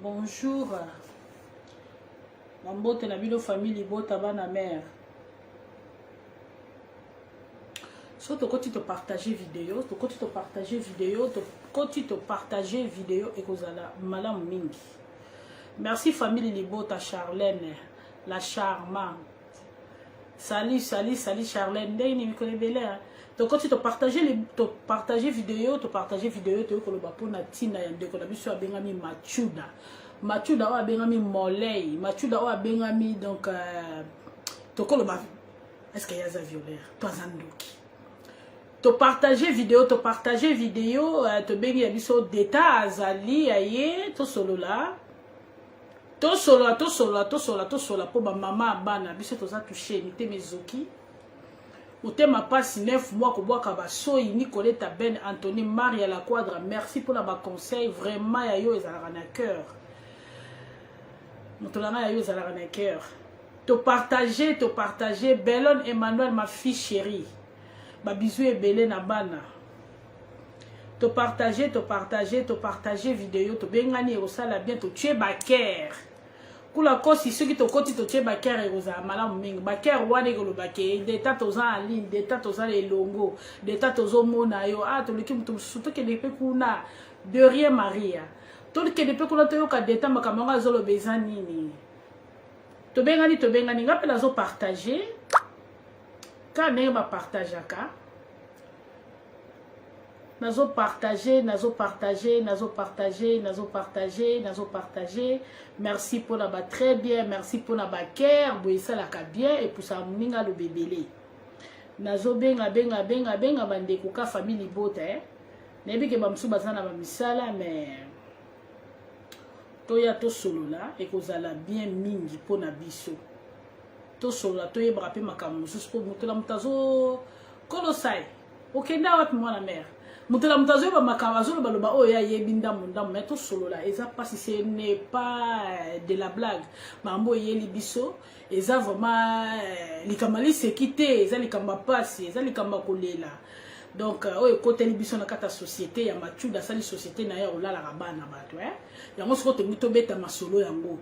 Bonjour. Mambote na bino famille bota bana mère. So to koti to partager vidéo, to koti to partager vidéo, to koti to partager vidéo et kozala malam mingi. Merci famille Libota Charlène, la charmante. Salut Charlène, ndeni mi connais belle. To koti to partager vidéo, to koloba pona tina ya ndeko na biso abengami Machuda. Machuda wa bengami Molei, Machuda wa bengami donc to koloba est-ce qu'il y a za violeur, toi zandoki. To partager vidéo, to bengi ya biso deta azali aye to solo la. To solo po ba mama bana biso to za toucher mité mezoki. Ote ma passe 9 mois ko boka ba soyi Nicoletta Ben Anthony Maria la Quadra, merci pour la ba conseil vraiment ya yo ezala na cœur. Motolanga ya yo ezala na cœur. To partager Bellon Emmanuel ma fille chérie. Ba bisou ebele na bana. To partager vidéo, to bengani osala bien to tuer baker. Kula kosi soki to koti to tuer baker eroza malamu mingi. Baker wane ko lo baker, deta to za en ligne, deta to za le longo, deta to zo mona yo, to leki mutu suto ke de pe kuna de rien Maria. To ke de pe kuna to yo ka deta makamanga zo lo bezani nini. To bengani ngapela zo partager. Quand on va partager, nazo partager. Merci pour la très bien, merci pour la baker, boisa la bien et pour ça minga le bébélé. Nazo benga bande kuka famille bote. Nebi ke bamsu bazana ba misala mais toya to solo là et kozala bien mingi pour na biso. To solo to yebra pe makamu susko mutela mutazo kolosai okenda wapi mwana mère mutela mutazo ba makamu ba loba oya yebinda munda mais to solo la eza pas si ce n'est pas de la blague mambo yeli biso eza vraiment likamali sekité eza likamba pasi eza likamba kolela donc oyo côté libiso na kata société ya Machuda sali société na ya olala rabana bato yango soko te mito beta masolo yango.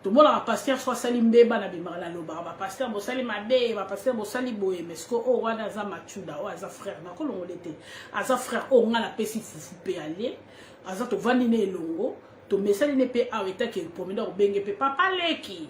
Tout le monde a pasteur soit salimbe bana bimala loba ba pasteur bo salimabe ba pasteur bo saliboye mais ce ko o wana za Machuda o aza frère na ko longolete aza frère o ngala pesi fufu pe aller aza to vanine elongo to mesali ne pe aweta ke promena obenge pe papa leki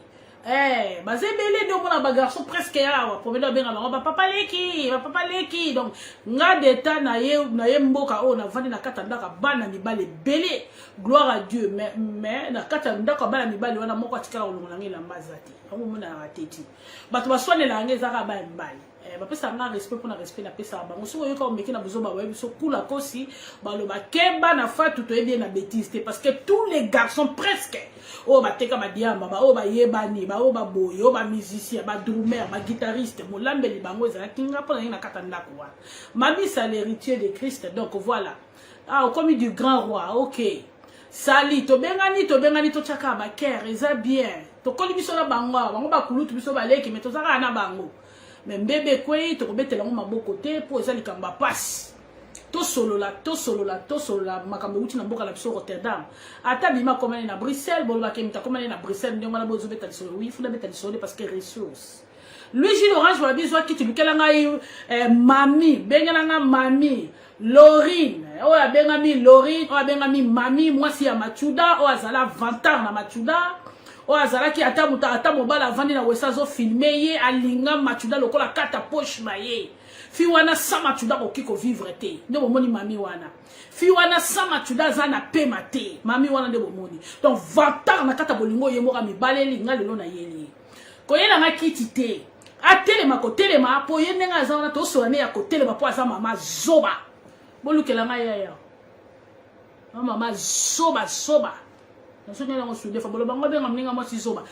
bazebele do mona ba garçon presque ya promena benga ba papa leki donc nga deta na ye mboka o na vandi na kata ndaka bana mibale bele gloire à Dieu mais na kata ndaka bana mibale wana moko atikala olongola ngela mbazati ngo mona rateti bato baswane la ngeza ka ba mbali ba pesa nga respect pour na respect na pesa bango so yo ka omeki na buzo ba webi so kula kosi ba lo ba kemba na fatu to bien na bêtise parce que tous les garçons presque o ba teka ba diamba ba o ba yebani ba o ba boyo ba musicien ba drummer ba guitariste mo lambeli bango za kinga pona na kata ndako wa mami c'est l'héritier de Christ donc voilà comme du grand roi OK sali to bengani to chaka ba ker eza bien to koli biso na bango ba kulutu biso ba leki mais to zaka na bango mais bébé kwei to kobetela ngo maboko te po eza likamba passe to solo la makambo uti na mboka la biso Rotterdam ata bima komane na Bruxelles bolo bakemita komane na Bruxelles ndio mala bozo betali solo oui funa betali solo parce que ressources Luigi Orange wa biso akiti lukela ngai mami bengela nga mami Lorine o ya bengami Lorine o ya bengami mami mwasi ya Machuda o azala 20 ans na Machuda o azalaki ata mobala vandi na wesa zo filmer ye alinga Machuda lokola kata poche maye fi wana sa Machuda okiko vivre te nde bomoni mami wana fi wana sa Machuda za na pema te mami wana nde bomoni donc 20 ans na kata bolingo ye moka mibale linga lelo na yeli ko yela ngakiti te atelema ko telema po ye ndenga za wana to so ne ya ko telema po aza mama zoba bolukela ngaya mama zoba nasonya na ngosude fa bolo bango benga mninga mo si zoba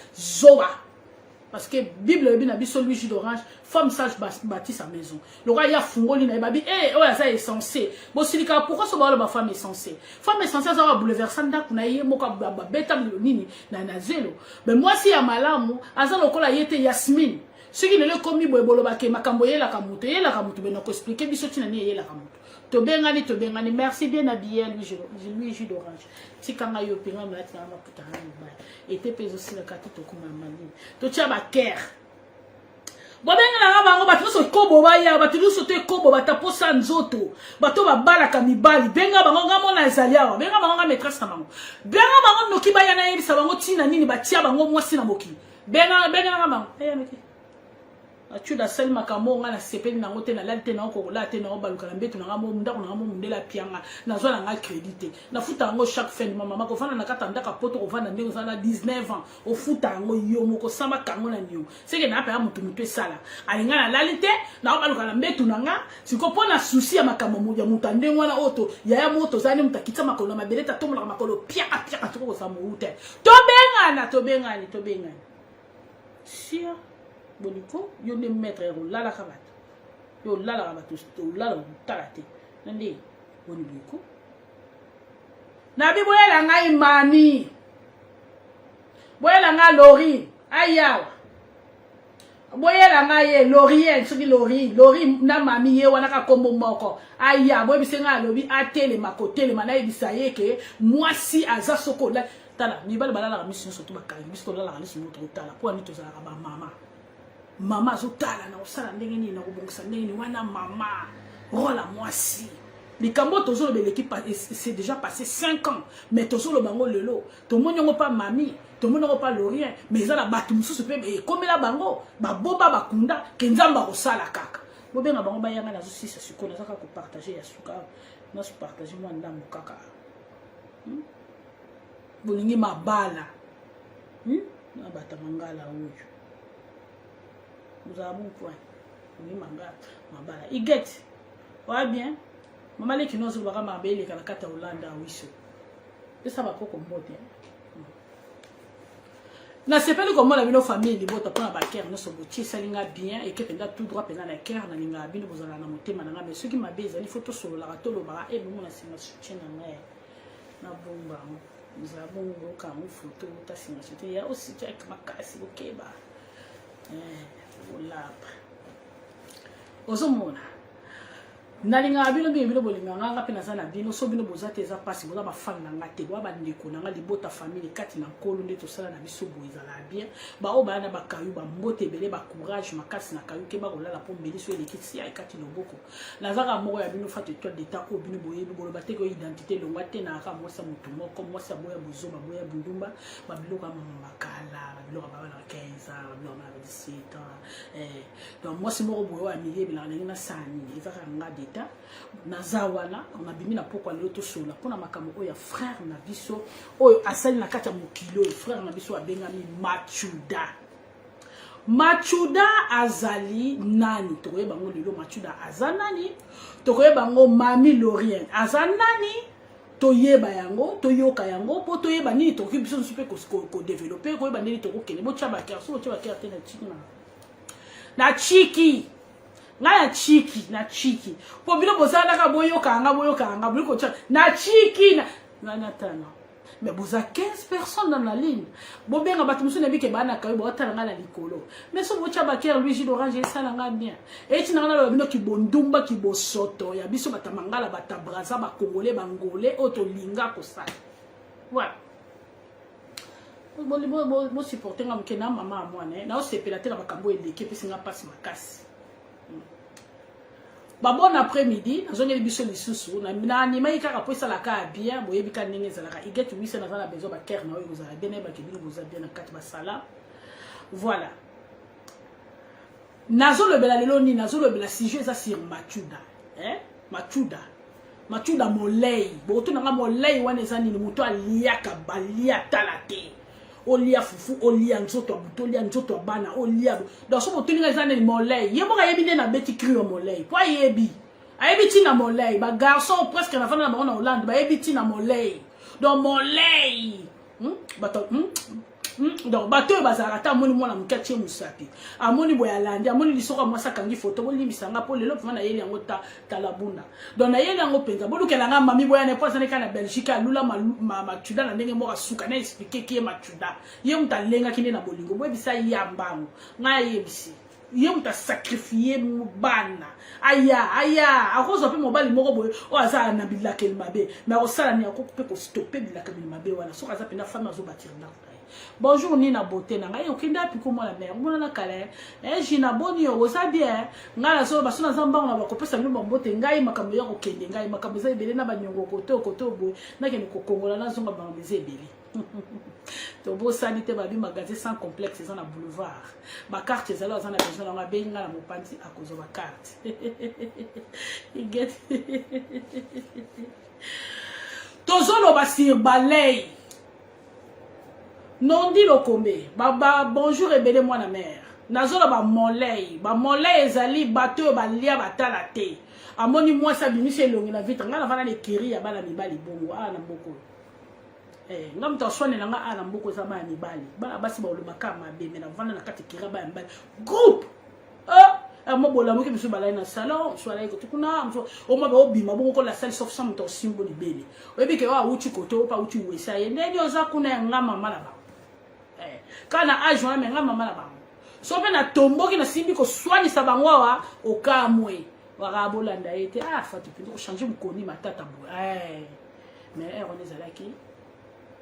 parce que Bible bi na biso Luigi d'Orange femme sage bâtit sa maison le roi ya fungoli na babi oya ça est censé bo silika pourquoi so ba femme est censée ça va bouleverser ndako na ye moka ba beta nini na zelo mais moi si ya malamu aza lokola yete Yasmine ce qui ne le commis bolo ba ke makambo yela kamuto beno ko expliquer biso tina ni yela kamuto Tobengani, tobengani. Merci bien habillé, lui, jus d'orange. Tikanga yo, pinga, malati, na maputa, et te pèse aussi la carte, to kuma mali. To tia ba ker. Bobenga na bango, batu so kobo baya, batu so te kobo, bata posa nzoto. Bato ba bala kamibali. Benga bango, ngamo na ezaliawa. Benga bango, nga maîtresse na bango. Benga bango, noki baya na yebi, sa bango, tina nini, batia bango, mwasi na moki. Benga na bango. Eya meki. Tu da sel makamo nga na sepeli na ngote na lalite na ko la te na baluka na mbeto na ngamo ndako na ngamo mundela pianga na zo na nga crédité na futa ngo chaque fin de mama ko fana na kata ndaka poto ko fana ndeko sana 19 ans o futa ngo yo moko samba kango na nyo seke na pa mutu mutu sala alinga na lalite na baluka na mbeto na nga siko pona souci ya makamo moja mutande ngwana oto ya moto zani mutakitsa makolo mabeleta tomola makolo pia ko sa muute to bengana sia boniko yo ne maître yo lala kabat yo lala kabat to lala tarate nande boniko na bi boyela ngai mami boyela nga lori ayawa boyela ngai lorien soki lori na mami ye wana ka kombo moko aya boy bisenga lobi atele makotele mana ebisa yeke mwasi aza sokola tala ni bala la mission surtout bakali biso lala ali simo to tala kwa ni to za ba mama zotala na osala ndenge nini na kobongisa ndenge nini wana mama rola mwasi likambo tozolo l'équipe c'est déjà passé 5 ans mais tozolo bango lelo to monyo pas mami to monyo pas lorien mais za la batu mususu pe komela bango baboba bakunda kenzamba kosala kaka bobenga bango bayanga na zo sisa sikola zaka ko partager ya suka na se partager moi ndambo kaka bolingi mabala na bata mangala oyo vous avez un bon point. Oui, mabala. Il get. Ouais, bien. Maman, les qui n'osent pas m'abeiller les calacata Hollande à Wisso. Et ça va pas comme mot. Na sepeli comme la bino famille li bota pona ba ker no so botie salinga bien et que penda tout droit penda na ker na linga bino bozala na motema na mais ceux qui m'abeza il faut to so la to lo ba e bo na singa soutien na ngai na bomba nous avons un camou photo ta singa soutien il y a aussi tu avec makasi OK ba olapa ozomona nalinga bino bino bolinga nga pe nazana bino so bino bozate za pasi boza ba fan na ngate bo ba ndeko na nga libota famille kati na nkolo nde to sala na biso boza la bien ba o ba na ba kayu ba mbote belé ba courage makasi na kayu ke ba kolala po mbeli so elekiti ya kati loboko nazaka moko ya bino fate toi d'état ko bino boyebi bolo ba te ko identité longwa te na ka mosa mutu moko mosa boya bozoma boya bundumba ba biloko makala ba biloko ba na 15 ans ba na 17 ans donc moi c'est moko boya milier bila na sani ezaka ngade nazawana on a bimi na pokwa lelo to sola pona makambo oya frère na biso oyo asali na kata mokilo frère na biso abengami Machuda azali nani tokoyeba ngo lelo Machuda azanani tokoyeba ngo mami Lorien azanani toyeba yango toyoka yango po toyeba nini tokoki biso nsupe ko développer koyeba nini tokokene bo tshaba ker so tshaba ker tena chiki na chiki na chiki po bino bozala ka boyoka anga bliko tcha na chiki na natana mais boza 15 personnes dans la ligne bobenga batu musu nebi ke bana kayo botala ngala likolo mais so bocha baker lui jus d'orange esala nga bien et tina ngala bino ki bondumba ki bosoto ya biso batamangala batabraza ba congolais bangolais auto linga ko sa voilà bo supporter nga mkena mama amwana na o sepela te na bakambo eleke pesi nga passe makasi. Bon après-midi, nous avons besoin de sous. Nous avons besoin de la bien. Nous avons besoin de la besoin de ker na vous avez bien bien quatre basala. Voilà. Nazo le bela lelo ni nazo le bela sujet ça sur Machuda. Machuda molei. Boto na molei wana ezani ni muto aliaka balia talate. Olia fufu olia nzoto abuto olia nzoto abana olia donc so motuninga ezane ni molei yeboka yebi nde na beti crio molei po yebi ayebi tina molei ba garçon presque na fana na bango na Hollande ba yebi tina molei donc molei donc bato bazara ta moni mwana mukati musapi amoni boyalandi amoni lisoko mwasa kangi photo boli misanga po lelo pona yeli yango talabunda donc na yeli yango penza bolukela nga mami boyane po sana kana Belgique alula Machuda na ndenge moka suka na expliquer ki Machuda ye mutalenga kine na bolingo boye bisa yambango nga yebisi Yé muta sacrifié bana. Aya, à cause de mon bali moko boy, o aza na bilaka el mabe. Mais au sala ni ako couper ko stopper bilaka el mabe wana. So aza pena femme azo bâtir na. Bonjour Nina beauté na ngai okinda piko mo la mère. Mona na kale. Jina boni o za bien. Ngala so basuna zamba na bakopesa mbi mbote ngai makambo ya kokende ngai makambo za ebele na banyongo koto boy. Na ke ni kokongola na zonga ba mbeze ebele. Tobo sanité babi magasin sans complexe dans la boulevard. Ma carte ezalo za na besoin na benga na mopanzi à cause de ma carte. Tozolo basir balay. Non dit lokombe. Baba bonjour ebele moi na mère. Nazolo ba molay ezali bateau ba lia batala te. Amoni moi ça bimise longi na vitre ngala vana le kiri ya bana mibali bongo na mboko. Ngam to sone na nga ana mboko za ma mibali. Bana basi ba olobaka mabe me na vana na kati kira ba mbali. Groupe. Mo bola mo ke biso balai na salon, so ala ko tukuna, o mo ba obima bongo ko la salle sauf sans to simbo ni bele. Oyebi ke wa uchi koto pa uchi wesa ye. Ndeni oza kuna ngama mala ba. Kana ajwa me ngama mala ba. So pe na tombo ki na simbi ko swani sa bangwa o kamwe. Waka bolanda ete fatu pe ko changer mukoni matata bo. Mais on est alaki.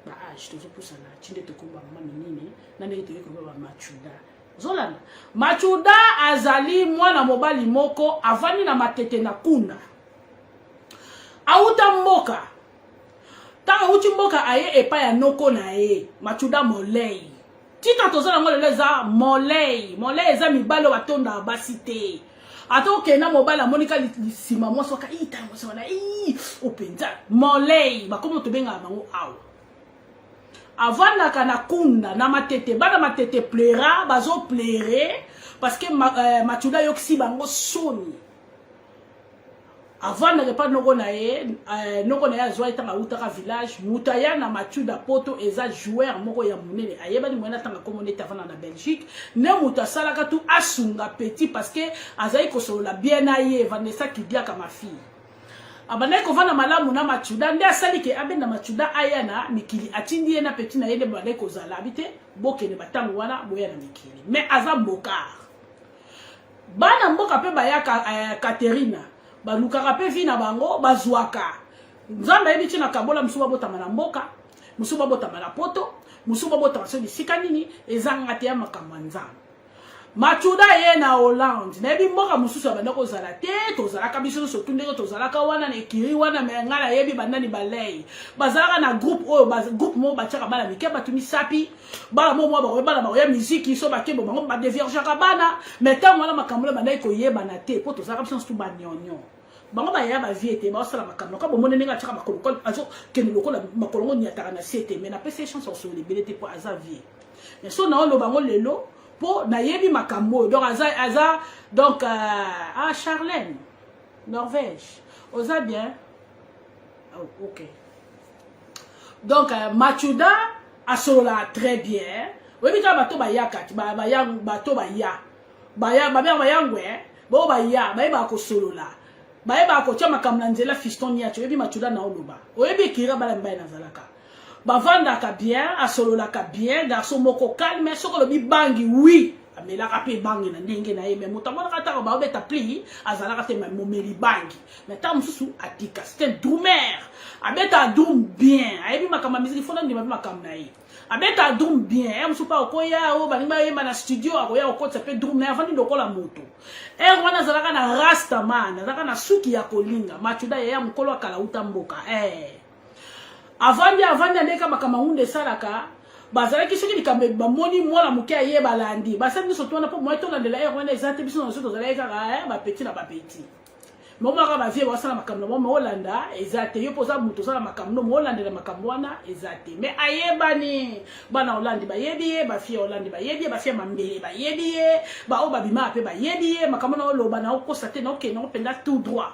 Ba age tozo pusana chinde to komba mama minini na ndenge to yeko ba machuda. Zolana machuda azali mwana mobali moko avani na matete na kuna. Auta mboka. Tanga uchi mboka aye epa ya noko na ye. Machuda molei. Tika tozala ngole za molei. Molei eza mibalo batonda basite. Ato kena mobile monika lisima mwa soka ita mwa sona openza molei bakomo to benga bango aw avana kana kunda na matete bana matete pleura bazo pleurer parce que machuda yoksi bango soni avana ke pa noko na ye azwa itanga utaka village mutaya na machuda poto eza joueur moko ya munene ayeba ni mwena tanga komone tavana na Belgique ne mutasala ka tu asunga petit parce que azai ko solola bien aye Vanessa Kidia ka ma fille abana ko vana malamu na machuda nde asali ke abenda machuda ayana mikili atindi ye na petit na yele bana ko zala habite bokene batangu wana boya na mikili mais aza mbokar bana mboka pe bayaka Katerina balukaka pe vi na bango bazwaka nzambe yebi tina kabola musuba botama na mboka musuba botama na poto musuba botama so bisika nini ezanga te ya makambo nzambe machuda ye na Hollande na yebi mboka mususu abanda kozala te tozalaka biso so tundeko tozalaka wana na ekiri wana me ngala yebi bandani balei bazalaka na groupe oyo groupe mo batiaka bana mike batu misapi bala mo mwa bakoye bana bakoya miziki so bakebo bango badeviergeaka bana me ntango wana makambo na bandai koyebana te po tozalaka biso tu banyonyo bango baya bavie te baosala makambo ka bomone ndenge atiaka makolo azo kende lokola makolongo niataka na sete me na pese chance osolo lebele te po aza vie mais so na oloba ngo lelo po na yebi makambo donc aza donc Charlène Norvège oza bien ok donc machuda asolola très bien webi ka bato bayakati bayang bato bayangwe bo baya bayeba ko solola bayeba ko tia makambo na nzela fiston niacho webi machuda na oloba oyebi kira bala mbaye na zalaka bavandaka bien asololaka bien garçon moko calme soko lobi bangi oui amelaka pe bangi na ndenge na ye mais motamona kataka ba obeta pli azalaka te momeli bangi mais ta mususu atika c'est un drummer abeta drum bien ayebi makamba musique fona ndima makamba na ye abeta drum bien mususu pa okoya o balinga yemba na studio akoya okotsa pe drum mais avandi lokola moto wana azalaka na rasta man azalaka na suki ya kolinga machuda ya mukolo akala utamboka avandi ndeka makamahunde salaka bazalaki soki likambe bamoni mwana muke aye balandi basali biso twana po moto na ndela wana ezate biso na soto zalaka ba petit na ba petit moma ka ba vie wasala makambo mo Holanda ezate yo poza muto sala makambo mo Holanda na makambo wana ezate mais ayebani bana Holanda ba yebi ba fie Holanda ba yebi ba fie mambele ba yebi ba o ba bima pe ba yebi makambo na loba na ko sate na okena openda tout droit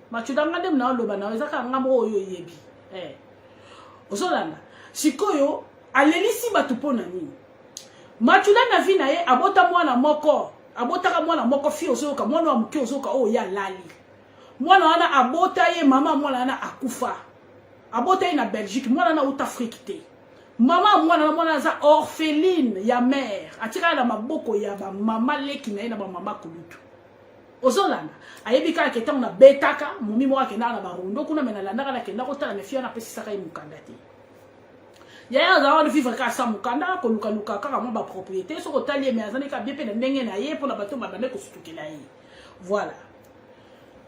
machuda ngande na loba na ezaka ngamo oyo yebi ozolanda sikoyo alelisi batu pona nini machuda na vi na ye abota mwana moko fi ozoka mwana wa muke ozoka o ya lali mwana wana abota ye mama mwana wana akufa abota ye na Belgique mwana na uta Afrique te Maman mwana za orpheline ya mère atika na maboko ya ba mama leki na ba mama kulutu ozolanda ayebika ke na betaka mumi mo akenda na barundo kuna menalanda na kenda ko tala mefia na pesi saka imukanda te ya za wana vivre ka sa mukanda ko luka kaka mo ba propriété so ko tali mais azani ka bépé na ndenge na ye pour la bato babande ko sutukela ye voilà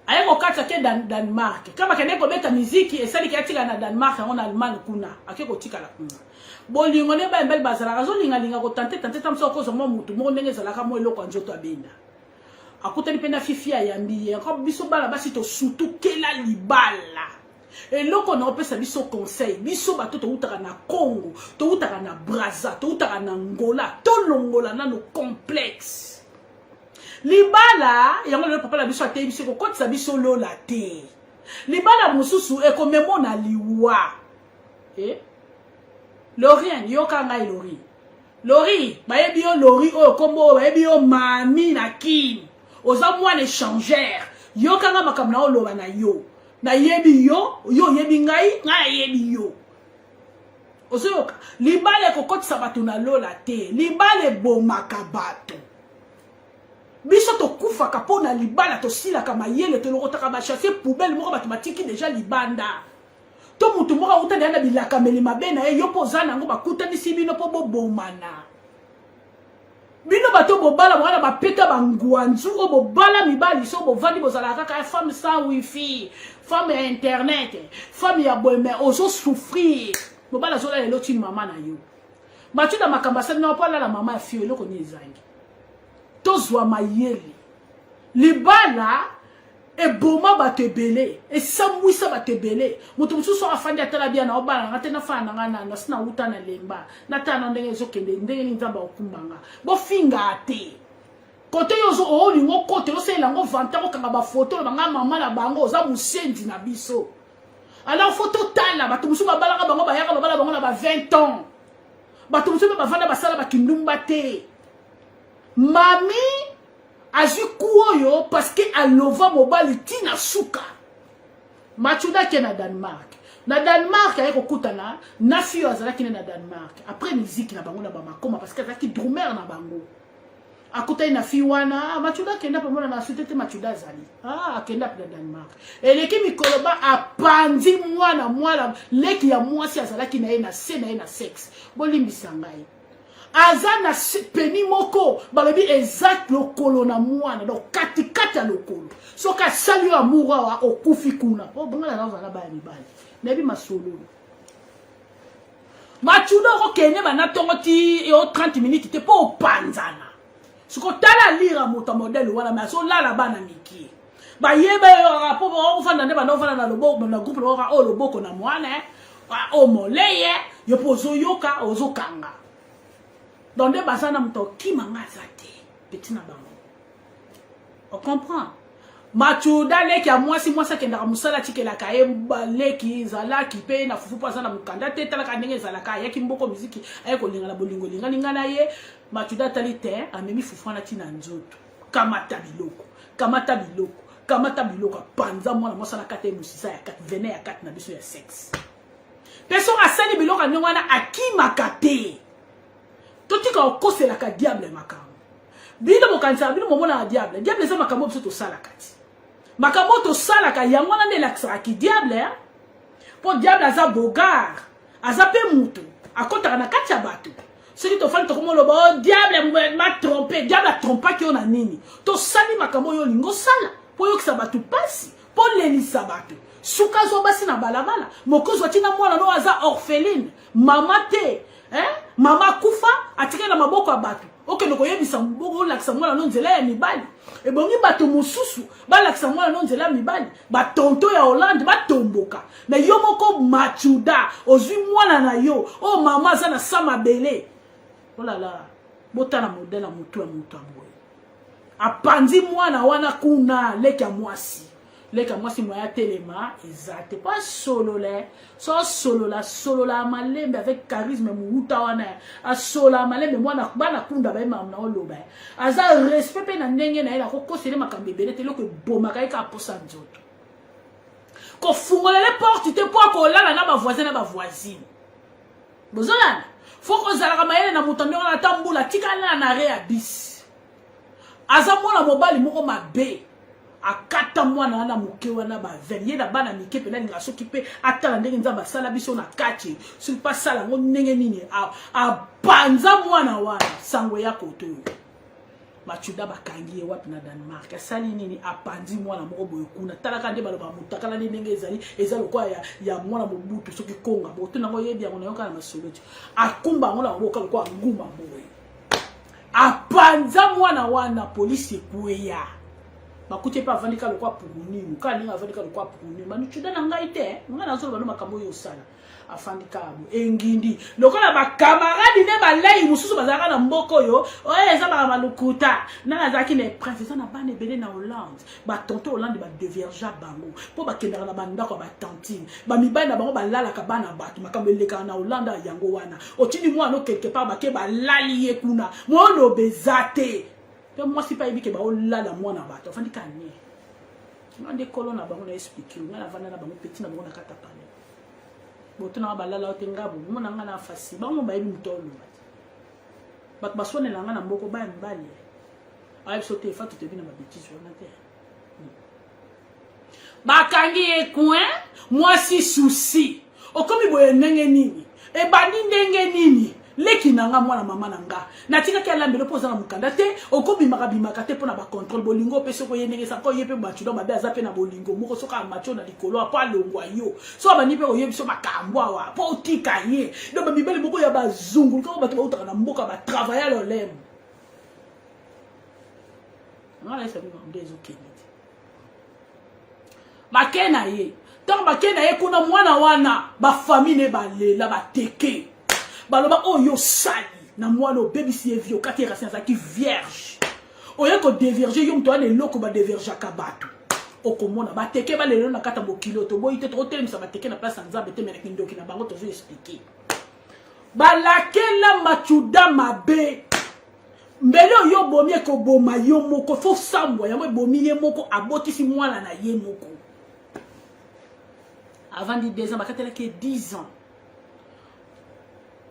aye ko kata ke Danemark kama kende ko beta musique esali ki atika na Danemark en Allemagne kuna akeko tika la kuna bolingo ne ba mbel bazala razo linga ko tante tamso ko zo mo mutu mo ndenge zala ka mo eloko njoto abenda akutani pena fifia yambi ko biso bala basi to sutu kela libala eloko na opesa biso conseil biso bato to utaka na Congo to utaka na Brazza to utaka na Angola to longola na no complexe libala yango le papa la biso ate biso ko kotisa biso lola te libala mususu e ko memo na liwa Lorien yoka ngai Lori bayebi yo Lori o kombo bayebi yo mami na Kim oza mwana échangère yoka nga makambo na oloba na yo na yebi yo yebi ngai yebi yo ozoyoka libala ko kotisa bato na lola te libala bomaka bato biso to kufa kapona libala to sila kama yele to lokotaka ba chasser poubelle moko bato batiki déjà libanda to mutu moko uta na bilaka melima bena yo poza nango bakuta nisibino po bobomana bino bato bobala mwana bapeta bangwanzu o bobala mibali so bovandi bozala kaka femme sans wifi femme internet femme ya boyme ozo souffrir bobala zola lelo ti mama na yo batuda makambasa na pola la mama ya fio eloko ni ezangi tozwa mayele libala eboma batebele esamwisa batebele mutu mususu afandi atala bia na obala ngate na fana ngana na sina uta na lemba na tana ndenge ezokende ndenge nzamba okumbanga bo finga ate kote yozo olingo kote osela ngo vanta ko kanga ba photo banga mama na bango za musendi na biso alors photo tala batu mususu babalanga bango bayaka babala bango na ba 20 ans batu mususu bavanda basala bakindumba te mami azikuoyo parce que alova mobali tina suka machuda ke na Danemark ayeko kutana na fio azalaki na Danemark après musique na bango na bamakoma parce que azalaki drummer na bango akutai na fio wana machuda kenda pamona na sutete machuda zali akenda na Danemark eleki mikoloba apandi mwana leki ya mwasi azalaki na ye na sexe bolimbisa ngai azana peni moko balobi exact lokolo na mwana donc katikati ya lokolo soka sali yo amoura wa okufi kuna bongala na zala ba mibali nebi masolo machudo ko kene bana tongo ti yo 30 minutes te po panzana siko tala lira moto modèle wana mais so lala bana miki ba yeba yo rapport ba ofanda ne bana ofanda na loboko na groupe lo loboko na mwana o moleye yo pozo yoka ozokanga dans des basana mto kimanga zate petit na bango on comprend machuda leki ya mwasi kenda musala tikela kaye leki zala kipe na fufu pasana mukanda te tala kanenge zala kaye kimboko muziki aye ko lingala bolingo linga na ye machuda talite amemi fufu na tina nzoto kamata biloko panza mwana mosala kate musisa ya 4 vene ya 4 na biso ya sexe personne asali biloko nyongwana akimaka te totika okosela ka diable makambo bino mokanisa bino momona diable za makambo biso to sala kati makambo to sala ka yango na nelaksaka ki diable po diable aza bogar aza pe mutu akotaka na kati ya bato soki to fali to komolo ba diable ma tromper diable a trompa ki ona nini to sali makambo yo lingo sala po yo kisa bato pasi po lelisa bato suka zo basi na balabala mokozo tina mwana no aza orpheline mama te mama kufa atika na maboko ya bato okende koyebisa mboko lakisa mwana no nzela ya mibali ebongi bato mususu balakisa mwana no nzela ya mibali batonto ya Hollande batomboka na yo moko machuda ozwi mwana na yo o mama aza na sama bele olala botana modela mutu ya mutu aboye apanzi mwana wana kuna leka mwasi moya telema ezate pas solola solola malembe avec charisme muta wana a sola malembe mwana bana kunda ba mamna oloba aza respect pe na ndenge na ela ko kosele makambe bele te loko bomaka eka posa nzoto ko fungola les portes te po ko lala na ba voisin na ba voisine bozolana faut que zalaka mayele na mutande on atambula tika na arrêt à bis aza mwana mobali moko mabe akata mwana na muke wana ba venye na bana mike pena nga soki pe atala ndenge nzamba sala biso na kati sur pas sala ngo ndenge nini a banza mwana wana sango ya koto machuda bakangi ye wapi na Denmark asali nini apandi mwana moko boye kuna talaka nde baloba mutakala ndenge ezali kwa ya mwana mobutu soki konga boto nango yebi yango nayoka na masoloti akumba ngona boka kwa nguma boye apanza mwana wana polisi kuya bakuti pa vandika lokwa puruni kani nga vandika lokwa puruni manu chuda na ngai te nga nazo bano makambo yo sala afandika abo engindi lokola ba camarade ne balai mususu bazaka na mboko yo eza ba malukuta na nazaki ne prince na bane belé na Hollande ba tonto Hollande ba deverja bango po ba kendaka na banda ko ba tantine ba mibali na bango balala ka bana batu makambo eleka na Hollande yango wana otini mwana quelque part ba ke ba lali ye kuna mono bezate pe moi si pas yebi ke ba olala mwana bato afandika ni ngande kolona bango na expliquer ngana vana na bango petit na bango na kata pale botuna balala otengabu mona ngana fasi bango ba yebi mtolo bak basone la ngana mboko ba mbali ay sote fa tout te bina ba bêtise wana te bakangi e coin moi si souci okomi boye ndenge nini e bandi ndenge nini leki nanga mwana mama nanga natika ke lambelo poza na mukanda te okobi makabimaka te pona ba contrôle bolingo pe soko yenenge sa ko yepe machudo mabe azape na bolingo moko soka macho na likolo apa longwa yo so ba nipe oyebi so makambo awa po otika ye do ba bibeli moko ya bazungu ko bato ba utaka na mboka ba travailler lo lem ngala isa biba ndezo keniti makena ye tant makena ye kuna mwana wana ba famille ba lela ba teke baloba oyo sali na mwana obebisi ye vio kati rasi azaki vierge oyo ko diverger yo mto ane loko ba diverger ka bato okomona bateke ba lelo na kata bokilo to boyi te to telemisa bateke na place nzambe te mena kindoki na bango to zo expliquer balakela machuda mabe mbele oyo bomi ko boma yo moko fo sambwa ya mo bomi ye moko abotisi mwana na ye moko avant de 2 ans bakatela ke 10 ans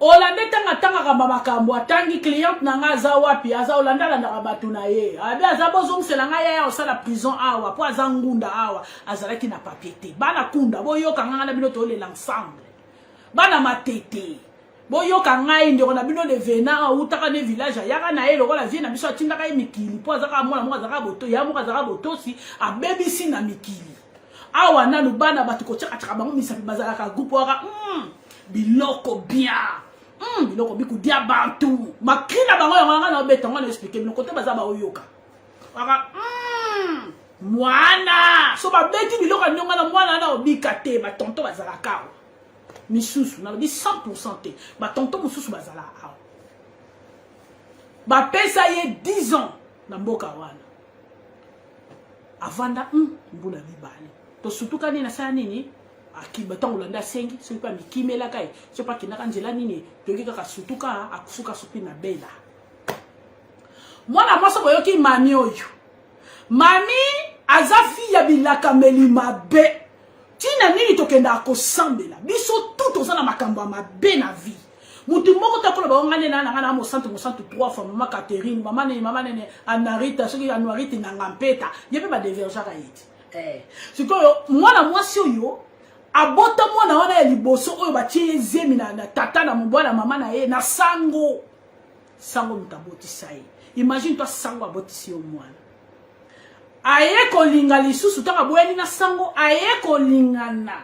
Olande tanga kamba makambo atangi client nanga aza wapi aza olanda landa batu na ye abi aza bozong selanga ya osala prison awa po aza ngunda awa azalaki na papier te bana kunda boyoka nganga na bino to le l'ensemble bana matete boyoka ngai ndeko na bino le vena utaka ne village yaka na ye lokola vie na biso atindaka ye mikili po azaka mwana mo azaka boto ya mo azaka botosi abebisi na mikili awa nanu bana batu ko tsaka tsaka bango misapi bazalaka groupe waka biloko bien biloko biku dia bantu makina bango yanga na beta ngana expliquer biloko te baza ba oyoka waka mwana so ba beti biloko nyonga na mwana na obika te ba tonto bazala kawa misusu na di 100% te ba tonto mususu bazala awa ba pesa ye 10 ans na mboka wana avanda mbula bibale to surtout kani na sa nini akiba tango landa sengi so pa mikimela kai so pa kinaka nzela nini toki kaka sutuka akusuka supi na bela mwana mwasa boyoki mami oyo mami azafi ya bilaka meli mabe tina nini tokenda akosambela biso tout ozana makambo mabe na vie mutu moko takola baongane na ngana mo centre 3 fois mama Catherine mama ne Anarita soki Anwarite na ngampeta yepe ba diverger ka yiti sikoyo mwana mwasi oyo abota mwana wana ya liboso oyo batie zemi na tata na mobwana mama na ye na sango mutabotisa ye imagine toi sango abotisi yo mwana aye kolinga lisusu taka boyani na sango aye kolingana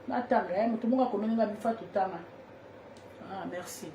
natanga mutu monga komeninga bifa tutanga merci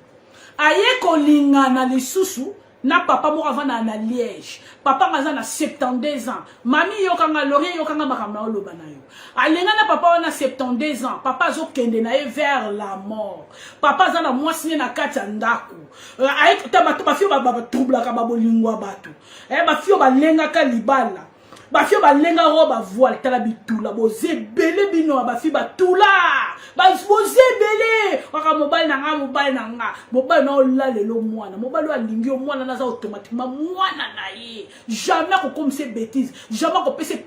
aye kolingana lisusu na papa mo avant na Liège papa ngaza na 72 ans mami yokanga Laurien yokanga makamna oloba na yo alenga na papa wana 72 ans papa zo kende na ye vers la mort papa za na mwasi na kati ya ndako ay tabatu ba fio ba trouble ka ba bolingwa batu ba fio ba lenga ka libala ba fio ba lenga roba voile tala bitula boze belé bino ba fio ba tula ba boze belé kaka mobile nanga mobile na olalelo mwana mobile alingi yo mwana naza automatiquement mwana na ye jamais ko comme ces bêtises jamais ko pese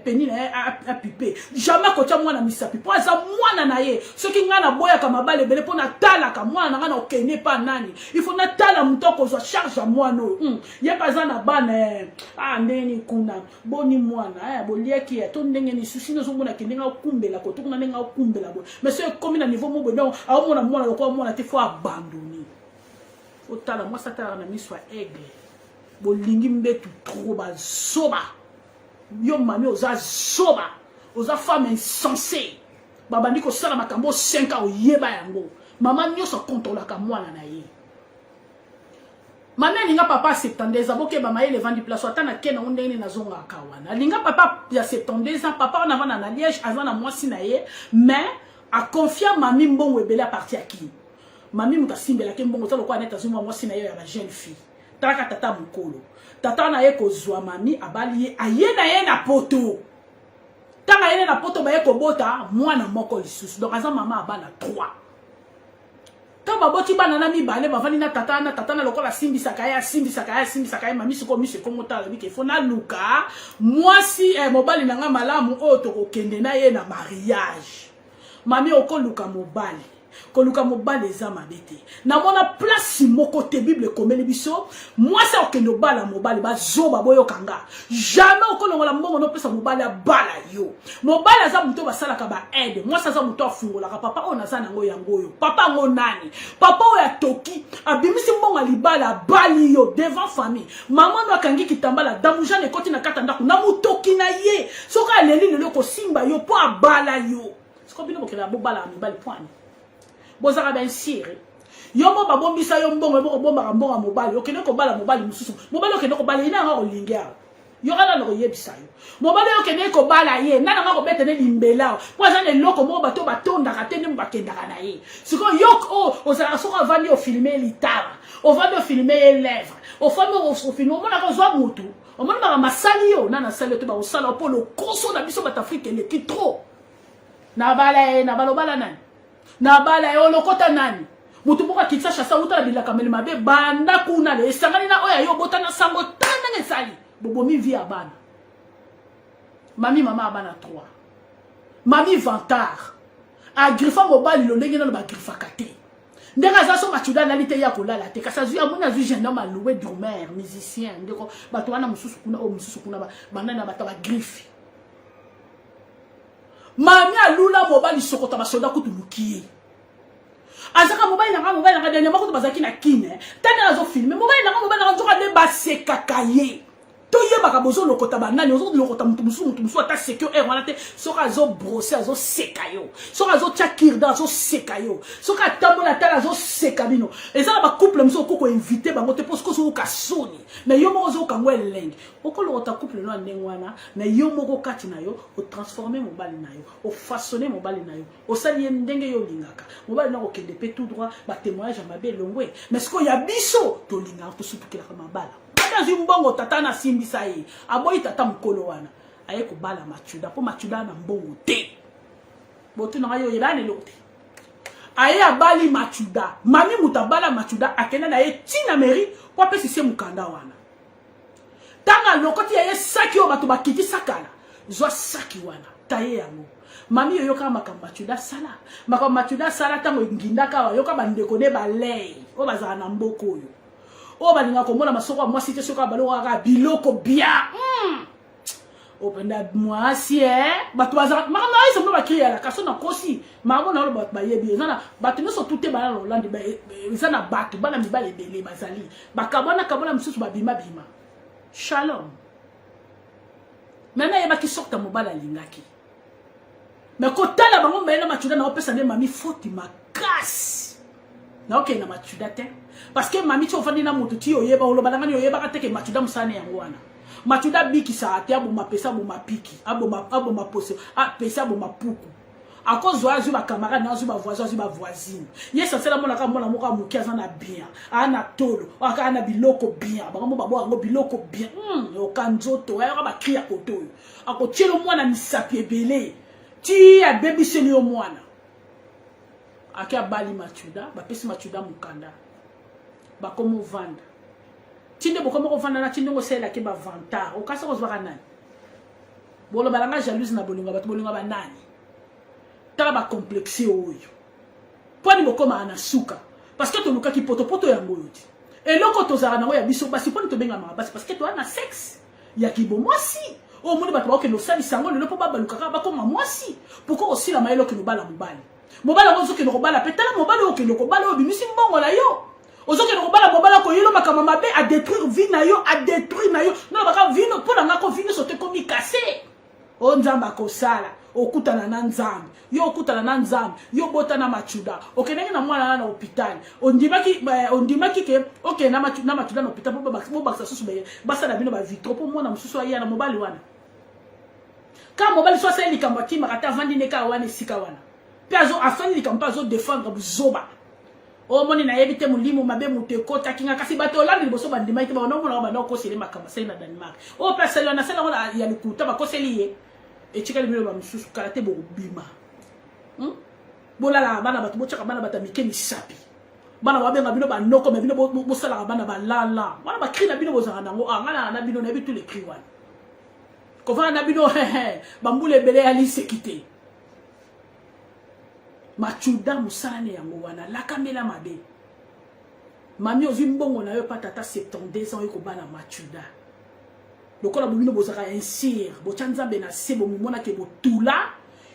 penine a piper jamais ko tia mwana misapi po za mwana na ye soki ngana boya ka mabale bele po na tala ka mwana ngana okene pa nani il faut na tala mutoko zo charge mwana ye kaza na bana ndeni kuna boni mwana bolieki to ndenge ni susi no zo mona kinenga kumbela ko to kuna nenga kumbela bo mais c'est comme na niveau mo donc a mona mwana lokwa mwana te faut abandonner otala moi ça tala na miswa aigle bolingi mbetu trop ba soba yo mami oza soba oza femme insensée babandi ko sala makambo 5 ans oyeba yango mama nyoso contrôle ka mwana na ye mama linga papa 72 ans boke ba maye le vent du place atana kena ondenge na zonga kawana linga papa ya 72 ans papa on avana na Liège avant na mwasi na ye mais a confier mami mbongo ebele a partir à qui mami mutasimbela ke mbongo talo kwa neta zuma mwasi na ye ya ba jeune fille taka tata mukolo tata na ye ko zwa mami abali aye na ye na poto tanga ye na poto ba ye ko bota mwana moko lisusu donc aza mama abana 3 to baboti bana na mibale bavani na tata na lokola simbisa kaya mami siko mise ko motala bike fona luka mwasi mobali na nga malamu oto ko kende na ye na mariage mami okoluka mobali koluka mobali za mabete na mona place moko te bible komeli biso moi ça okendo bala mobali bazoba boyo kanga jamais okolongola mbongo no pesa mobali bala yo mobali za muto basala ka ba aide moi ça za muto afungola ka papa ona za nango yango yo papa ngo nani papa oya toki abimisi mbongo libala bali yo devant famille maman no akangi kitambala damuja ne koti na katanda kuna mutoki na ye soka leli lelo ko simba yo po abala yo siko bino bokela bobala mibali point bozaka ben sire yo mo babombisa yo mbongo mo bomba mbongo mobali okene ko bala mobali mususu mobali okene ko bala ina ngo lingia yo kana no yebisa yo mobali okene ko bala ye nana ngo betene limbela po za ne loko mo bato batonda ka tene mbakenda kana ye siko yo ozala soka vandi o filmer litara o vandi o filmer lèvres o fami o filmer mo na ko zo mutu o mo na masali yo nana sali to ba o sala po lo koso na biso batafrika le ki trop na balobala nani na bala yo lokota nani mutu boka kitsa chasa utala bilaka meli mabe banda kuna le sangani na oya yo botana sango tanda ngesali bobomi vi abana mami mama abana 3 mami vantard agrifa mobali lo ndenge na ba grifa kate ndeka za so machuda na lite ya kolala te kasa zu amona zu jenda maloué drummer musicien ndeko bato wana mususu kuna o mususu kuna banda na bato ba grifi mami alula mobali sokota basoda kutu mukie azaka mobali na dernier moko to bazaki na kine tana azo filmer mobali na nzoka de baseka kaye to yeba ka bozo lokota banani ozo lokota mutu musu ata sekyo wana te soka azo brosser azo seka yo soka azo chakirda azo seka yo soka tambola tala azo seka bino ezala ba couple muso koko inviter bango te parce que so ka soni na yo moko zo kangwe leng okolokota couple no ndengwana na yo moko kati na yo o transformer mobali na yo o façonner mobali na yo o sali ndenge yo lingaka mobali na ko kende pe tout droit ba témoignage mabe longwe mais ce ko ya biso to linga to supukela ka mabala mbongo tata na simbisa ye aboyi tata mukolo wana aye ko bala machuda po machuda na mbongo te botu na yo yebane lote aye abali machuda mami mutabala machuda akena na ye tina meri po pesi se mukanda wana tanga lokoti ye saki o bato bakiti sakala zo saki wana taye yango mami yo yoka makamba machuda sala tango ngindaka wa yoka bandeko ne balei o bazana na mboko yo o balinga komona masoko mwasi te soka balo waka biloko bien openda mwasi bato bazaka mama isa mno bakriya la kaso na kosi mama na lo bayebi ezana bato nyonso tute bana Hollande ezana bato bana mibale bele bazali bakabona misusu babima shalom mena yeba ki sorta mobala lingaki mais kotala bango mbele na machuda na opesa nde mami foti makasi na okay na machuda te parce que mami tofandi na mutu ti oyeba oloba ngani oyeba ka teke machuda musane yango wana machuda biki sa ate abo mapesa bo mapiki abo mapose pesa bo mapuku akozo azu ba camarade na azu ba voisine yesa sela mona ka mona moka mukiaza na bien ana tolo aka na biloko bien bango babo ngo biloko bien o kanzoto ayo ba kriya koto akotielo mwana misapi ebele ti a baby seni yo mwana akia bali matuda ba pesi matuda mukanda ba komo vanda tinde bokomo ko vanda na tinde ngo sela ke ba vantard o kasa ko zwa nani bolo balanga jalouse na bolinga ba nani tala ba complexe oyo poni bokoma na suka parce que to luka ki poto yango yoti eloko tozara nango ya biso basi poni to benga ma basi parce que to ana sexe ya ki bo mwasi o moni bato ba ke no sali sango le po ba baluka ba koma mwasi pourquoi aussi la maelo ke no bala mobali mobala ngo zoke no bala petala mobala o ke no bala o bimisi mbongo la yo ozoke no bala mobala ko yilo makama mabe a détruire vie na yo a détruire na yo non baka vie no pona ngako vie so te komi casser o nzamba ko sala okutana na nzambe yo okutana na nzambe yo botana machuda okenenge na mwana na hôpital ondimaki ke okay na machuda na hôpital bo baksa susu be basa na bino ba vitro po mona mususu ya na mobali wana ka mobali so sali kamba ki makata vandi ne ka wana sika wana pe azo afani likamba azo défendre buzoba o moni na yebite mulimo mabe mutekota kinga kasi bato olandi liboso bandima ite ba no mona ba no ko sele makamba sele na Denmark o peselo na sele ngona ya likuta ba ko sele et tu as le même chose karaté bo bima bolala bana batu bochaka bana bata mikeni sapi bana wabenga bino ba noko me bino bo sala bana ba lala bana ba krina bino bozanga nango ngala na bino na bitu les cris wana ko va na bino ba mbule bele ali sekité machuda musalane yango wana la kamela mabe mami ozimbongo na yo patata 72 ans yoko bana machuda lokola bobino bozaka insire bochanza bena sebo mumona ke botula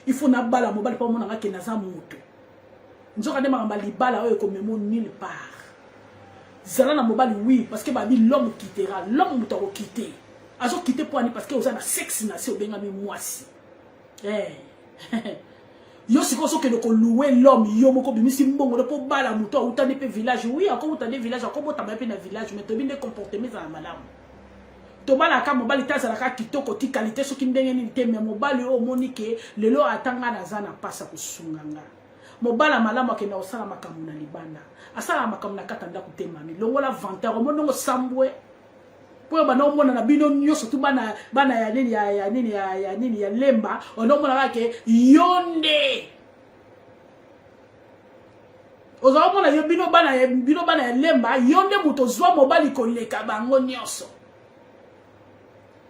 il faut na bala mobali pa mona ngake naza moto nzoka de makamba libala oyo ko memo nulle part zala na mobali oui parce que babi l'homme quittera l'homme mutako quitter azo quitter pour ani parce que ozana sexe na se obenga mi mwasi yo siko so ke ko louer l'homme yo moko bimisi mbongo le po bala muto utane pe village oui encore utane village encore botama pe na village mais to binde comportement za malamu tobala ka mobali tazala ka kitoko ti qualité soki ndenge ni te mais mobali o monike lelo atanga na zana pasa kusunganga mobala malamu akenda osala makambo na libanda asala makambo na kata ndako te mami longola vanteur monongo sambwe po bana omona na bino nyoso tu bana ya nini ya lemba onomona ke yonde ozo mona yo bino bana ya lemba yonde muto zwa mobali koleka bango nyoso.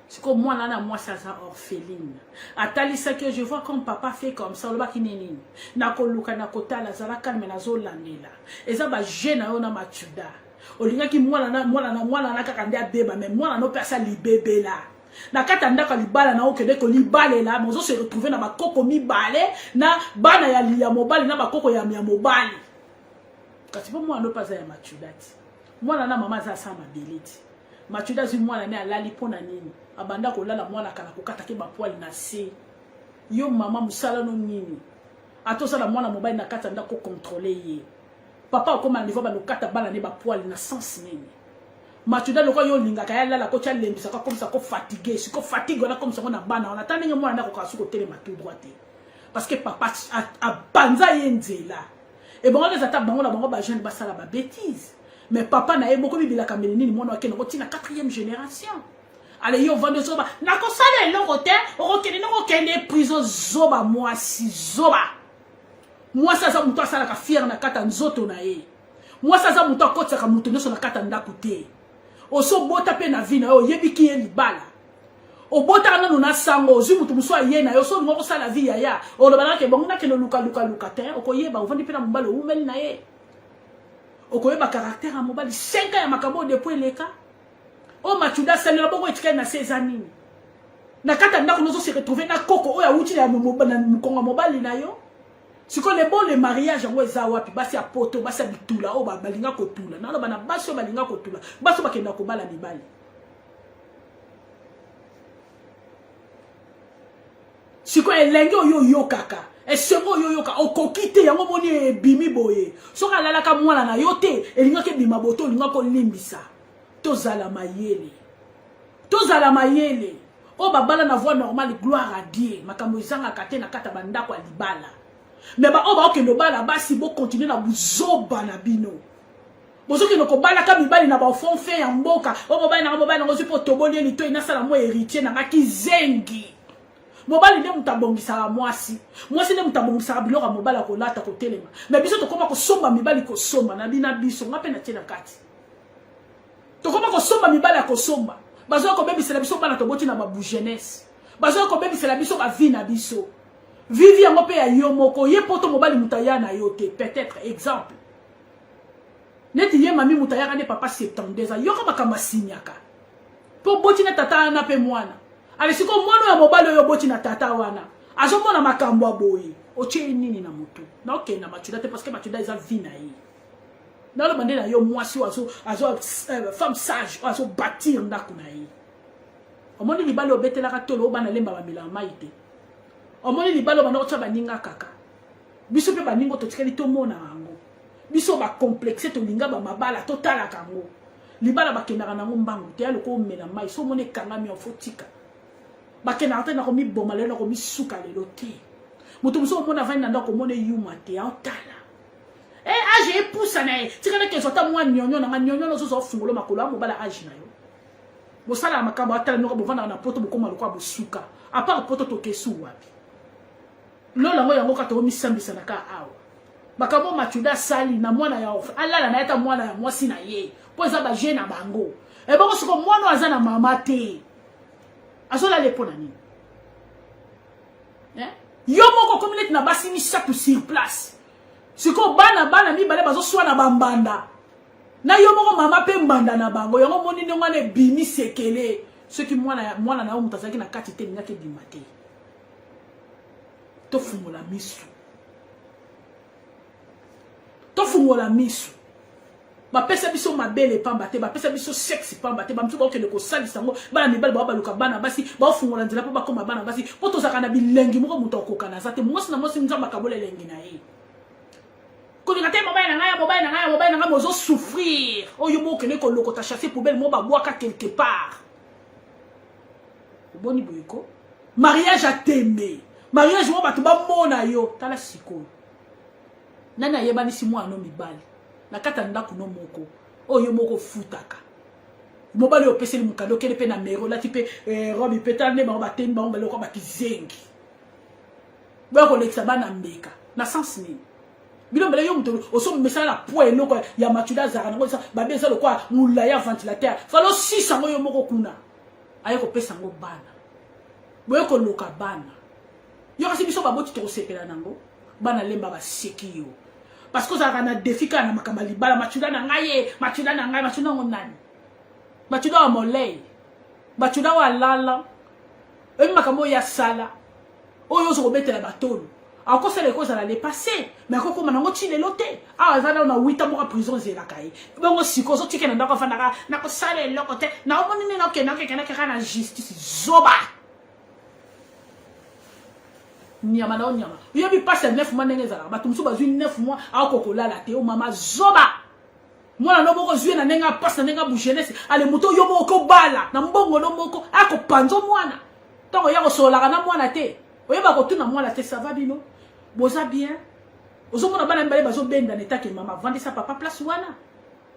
C'est comme moi, là, moi, ça, orpheline. Atali, ça que je vois comme papa fait comme ça, le bas qui n'est ni. Nako luka, nako tala, zala kalme na zo landela. Et ça, bah, j'ai na yon machuda. Olinga ki moi, na kakande a beba, mais moi, no personne li bébé là. Na katanda ka li bala na okede ko li balé là, mozo se retrouver na ba koko mi balé, na bana ya li ya mobali, na ba koko ya mobali. Kasi po moi, no pas ya machuda. Moi, na maman za sa ma beliti. Machuda zi moi, na alali pona nini. Abanda ko lala mwana kana kokata ke ba poil na se yo mama musala no nini ato sala mwana mobile na kata ndako contrôler ye papa ko ma niveau ba lokata bala ne ba poil na sens nini machuda loko yo linga ka yala ko cha lembisa ka comme ça ko fatigué si ko fatigue na comme ça na bana on attend nge mwana ndako ka suko tele matu droite parce que papa a banza yenzela et bon les attaques bango na bango ba jeune ba sala ba bêtise mais papa na ye boko bibila kameli nini mwana wake no tina 4e génération. Allez, yo vende zoba. Nako sale longo te, okene noko kende prison zoba mwasi zoba. Mwasa za muto asala ka fier na kata nzoto na ye. Mwasa za muto akotsa ka muto nyoso na kata ndaku te. Oso bota pe na vina yo yebiki ye libala. O bota kana no na sango ozu muto muso ye na yo so ngoko sala vie ya. O lo banake bongo na kelo luka te, okoyeba ovandi pe na mbalo umeli na ye. Okoyeba caractère a mobali 5 ans ya makabo depuis leka. Oh machuda sali la bongo etika na 16 ans nini na kata ndako nozo se retrouver na koko oya uti ya mukonga mobali na yo siko le bon le mariage ngo eza wapi basi ya poto basi ya bitula o ba balinga ko tula na bana basi o balinga ko tula basi bakenda ko bala mibali siko elenge oyo kaka esengo oyo ka okokite yango moni bimi boye soka lala ka mwana na yo te elinga ke bima boto linga ko limbisa tozala mayele o babala na voix normale gloire à Dieu makambo izanga kate na kata bandako alibala mais ba o ba okendo bala basi bo continuer na buzoba na bino bozoki no ko bala ka mibali na ba fond fait ya mboka o mobali na ngozi po toboli lito ina sala mo héritier na ngaki zengi mobali nde mutabongisa mwasi nde mutabongisa biloko mobali akolata kotelema mais biso tokoma kosomba mibali kosomba na bina biso ngape na tie na kati tokoma kosomba mibali akosomba bazo ko bebisela biso bana toboti na babu jeunesse bazo ko bebisela biso ba vie na biso vivi yango pe ya yo moko ye poto mobali mutaya na yo te peut-être exemple neti ye mami mutaya ne papa 72 ans yo ko bakamba sinyaka po boti na tata na pe mwana ale siko mwana ya mobali yo boti na tata wana azomona makambo aboye otie nini na moto na okay na matuda te parce que matuda eza vie na ye dans le bandé na yo mwasi azo femme sage azo bâtir ndako na ye omoni libali obetela ka tolo bana lemba ba mila maite omoni libali bana otsa baninga kaka biso pe baningo to tikali to mona ngo biso ba complexe to linga ba mabala to tala kango libala bakendaka nango mbangu te aloko omela mai so mone kanga mi ofotika bakendaka te na komi boma lelo na komi suka lelo te moto muso omona vani na ndako mone yuma te otala age epusa na ye tikana ke zota mwa nyonyo na nyonyo no zo fungolo makolo mobala age na yo bosala makambo atala noko bovanda na poto bokoma lokwa bosuka apart poto to kesu wapi lola ngo yango kato misambisa na ka awa bakabo matuda sali na mwana ya alala na eta mwana ya mwasi na ye po za ba jeune na bango e bako siko mwana aza na mama te azola lepo na nini yo moko community na basi ni chaque sur place siko bana mibale bazo swana bambanda na yo moko mama pe mbanda na bango yango moni ne ngane bimi sekele ce qui mwana na mutazaki na kati te ngake bimate to fungola misu ba pesa biso mabele pamba te ba pesa biso sexe pamba te ba mtu ba okende ko salisa ngo bana mibale ba luka bana basi ba fungola nzela po ba koma bana basi poto zakana bilengi moko muto okokana zate mwasi na mwasi nzamba kabole lengi na ye kolinga te mobile na ngai mozo souffrir oyo moko ne ko lokota chasser poubelle mo ba boaka quelque part boni boyiko mariage a temé mariage mo batu ba mona yo tala siko nana yebani si mwana mibali na kata ndako no moko oyo moko futaka mobali opeseli mukado kele pe na mero lati pe robi petane ba batemba on baloko ba kizengi ba ko leksa bana mbeka na sens ni bilo mbele yo mto oso mesala po eloko ya matuda zara ngo ba beza lokwa mula ya ventilateur falo 6 ngo yo moko kuna aye ko pesa ngo bana boye ko loka bana yo kasi biso baboti to sepela nango bana lemba ba seki yo parce que ça na defika na makamba libala matuda na ngai matuda ngo nani matuda wa molei matuda wa lala e makambo ya sala oyo zo betela batolo ako sele ko ça les passer mais ako koma nango ti lelo te azana na 8 ans prison zela kai bongo siko zo tikena ndako fandaka na ko sale loko te na omoni ni na kena na justice zoba nyama na nyama yo bi passe 9 mois ndenge zala bato musu bazwi 9 mois ako kolala te o mama zoba mwana no boko zwi na nenga passe na nenga bu jeunesse ale muto yo boko bala na mbongo no moko ako panzo mwana tongo ya ko solaka na mwana te oyeba ko tuna mwana te ça va bino boza bien ozomona bana mbale bazo benda neta ke mama vandi sa papa place wana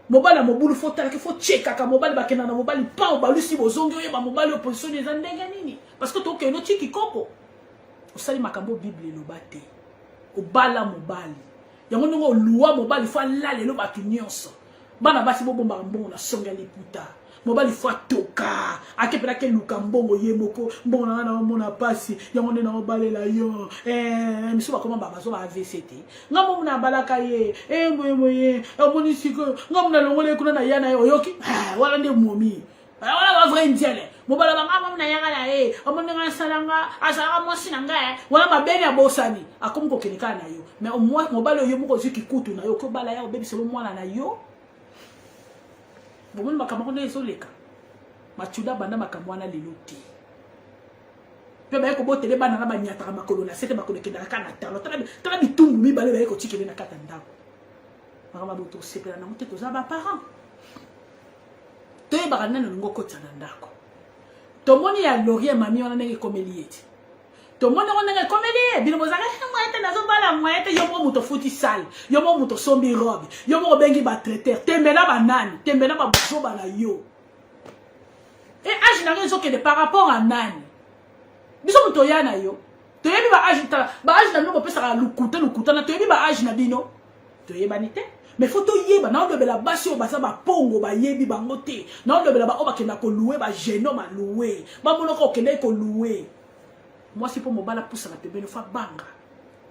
mobala mobulu fotala ke fo cheka ka mobali bakena na mobali pa o balusi bozongi oyeba mobali opposition des ndenge nini parce que to ke no chiki koko osali makambo bible lobate obala mobali yango ndongo luwa mobali fa lale lo batu nyonso bana basi bobomba mbongo na songa liputa mobali fa toka akepela ke luka mbongo ye moko mbongo na mona pasi yango ndena obalela yo miso bakoma baba zo ba AVCT ngamo muna balaka ye moye amoni siko ngamo na longole kuna na yana yo yoki wala nde momi wala ba vrai ndiele mobala bangama muna yaka na amoni nga salanga asaka mosi na nga wala babeni abosani akomko kenika na yo mais mobala yo moko ziki kutu na yo ko bala ya obebi selo mwana na yo bomoni makambo na ezoleka machuda banda makambo wana lelo te pe ba ko botele bana na banyataka makolo na sete makolo kendaka kana talo tala bitumbu mibale ba ko tikele na kata ndako makamba boto sepela na moteto za ba parents te ba kana na ngo kotsa na ndako tomoni ya Laurier mami ona ndenge komelieti tomoni ona ndenge komelieti bino bozaka mwete nazo bala mwete yo mo muto futi sale yo mo muto sombi robe yo mo bengi ba traiteur tembela ba nani tembela ba bozoba na yo et age na raison que par rapport à nani biso moto ya na yo toyebi ba âge na bino bopesaka lukuta na toyebi ba âge na bino toyebani te mais faut toyeba na olobela basi oyo baza bapongo bayebi bango te na olobela ba oyo bakenda koluwe bageno baluwe bamonoko okendeki koluwe mwasi mpo mobali apusaka pembeni fa banga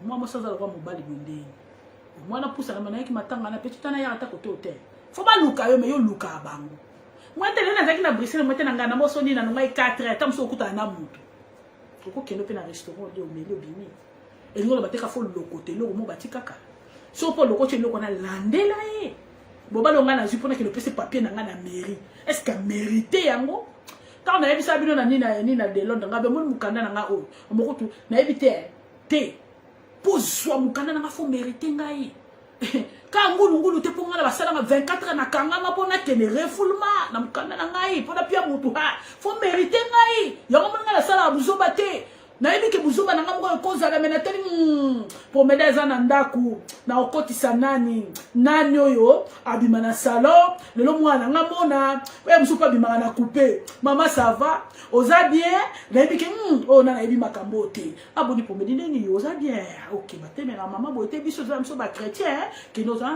mwa mwasi aza lokwa mobali bondeni mwana pusaka manayaki matanga na peti tana yaka ta kote ote fo baluka yo me yo luka bango mwete lena zaki na Bruxelles mwete na ngana mosoni na ngai 4 ta mso okuta na mutu okokende pe na restaurant de omeli obimi elingo bateka fo lokote loko mo batikaka so po lokote loko na landela ye bobalo nga na zipona ke le pese papier na nga na mairie est-ce que mérité yango quand na yebisa bino na nina de Londres ngabe mo mukanda na nga o mokotu na yebite te pozwa mukanda na nga fo mérité ngai ka ngulu te ponga na basala nga 24 na kanga nga pona kene refoulement na mukanda na ngai pona pia mutu ha fo mérité ngai yango mo nga la sala buzoba te na yebi ke buzoba na nga moko kozala menateli pour meda za na ndaku na okotisa nani oyo abima na salon lelo mwana nga mona we musupa bima na couper mama ça va oza bien na yebi ke o na yebi makambo te aboni pour medi nini oza bien OK batemela mama bote biso za mso ba chrétien ke no za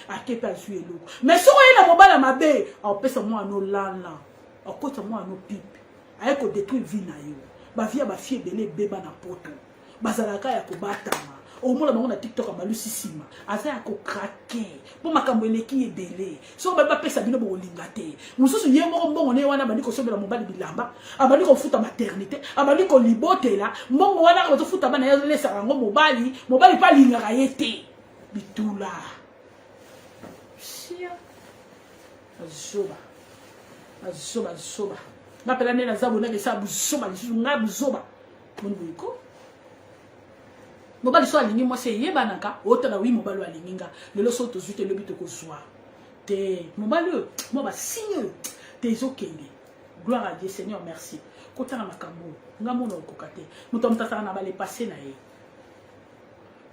ake pa suye loko mais so ye na mobala mabe opesa mwa no lala okota mwa no pipe ayeko détruire vie na yo bavia bafie belé beba na poto bazalaka ya kobatama omona bango na TikTok amalusi sima aza ya kokrake po makambo eleki ebele so ba pesa bino bo linga te mususu ye moko mbongo ne wana bandi ko sobela mobali bilamba abandi ko futa maternité abandi ko libotela mbongo wana ko futa bana ya lesa rango mobali pa linga ka yete bitula sia azoba na pela nena zabu na kesa buzoba nga buzoba moni buiko mobali so alingi mo se yeba naka otala wi mobali alinginga lelo so to zute lobi to ko soir te mobali mo ba signe te zokende gloire à Dieu Seigneur merci kota na makambo nga mona okokate muto mtata na bale passer na ye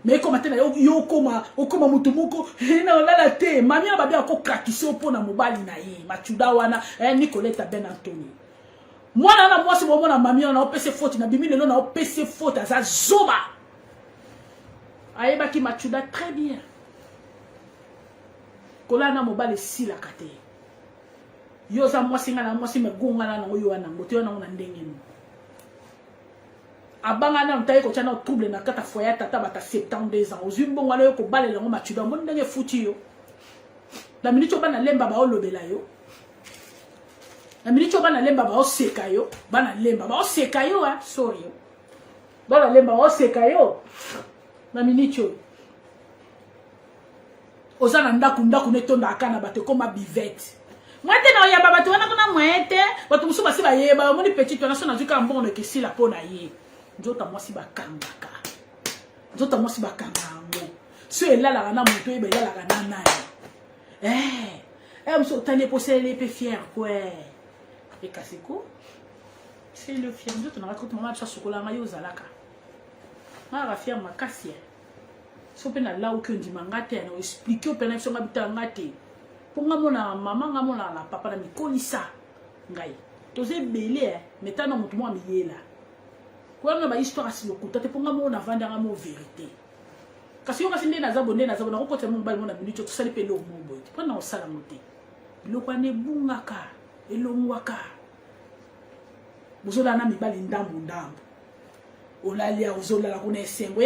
mais comme tena yo okoma mutu moko na olala te mami ababe akokrakise opona mobali na ye machuda wana Nicoletta Ben Anthony mwana na mwasi bomona mami na opese faute na bimi lelo na opese faute aza zoba ayeba ki machuda très bien kola na mobali sila kate yo za mwasi ngana mwasi megonga na ngo yo wana ngote yo na ndenge no abanga na mtaye ko tana trouble na kata foya tata bata 72 ans ozimbo ngwana yo ko balela ngo machuda mo ndenge futi yo na minito bana lemba ba olobela yo na minito bana lemba ba oseka yo bana lemba ba oseka yo sorry bana lemba ba oseka yo na minito ozana ndaku netonda akana bate koma bivette mwete na oyaba bato wana kuna mwete bato musu basi bayeba moni petit wana so na zuka mbongo ke sila pona ye nzota mwasi bakangaka nzota mwasi bakangango so elala na moto ebe elala na naye musu tane posele pe fier quoi et kasiko c'est le fier nzota na raconte maman cha chocolat ngayo zalaka mara fier makasi so pe na la oke ndima ngate na expliquer pe na so ngabita ngate ponga mona mama ngamona na papa na mikolisa ngai toze belé metana mutu mo amiyela kwa na ba histoire asilokuta te ponga mona vanda ngamo vérité kasi yo kasi ndena zabonde na zabona ko temo mbali mona minute to sali pe lo mbo te pona osala mote biloko ne bungaka elongwaka bozola na mibali ndambo olali ya ozola kuna esengo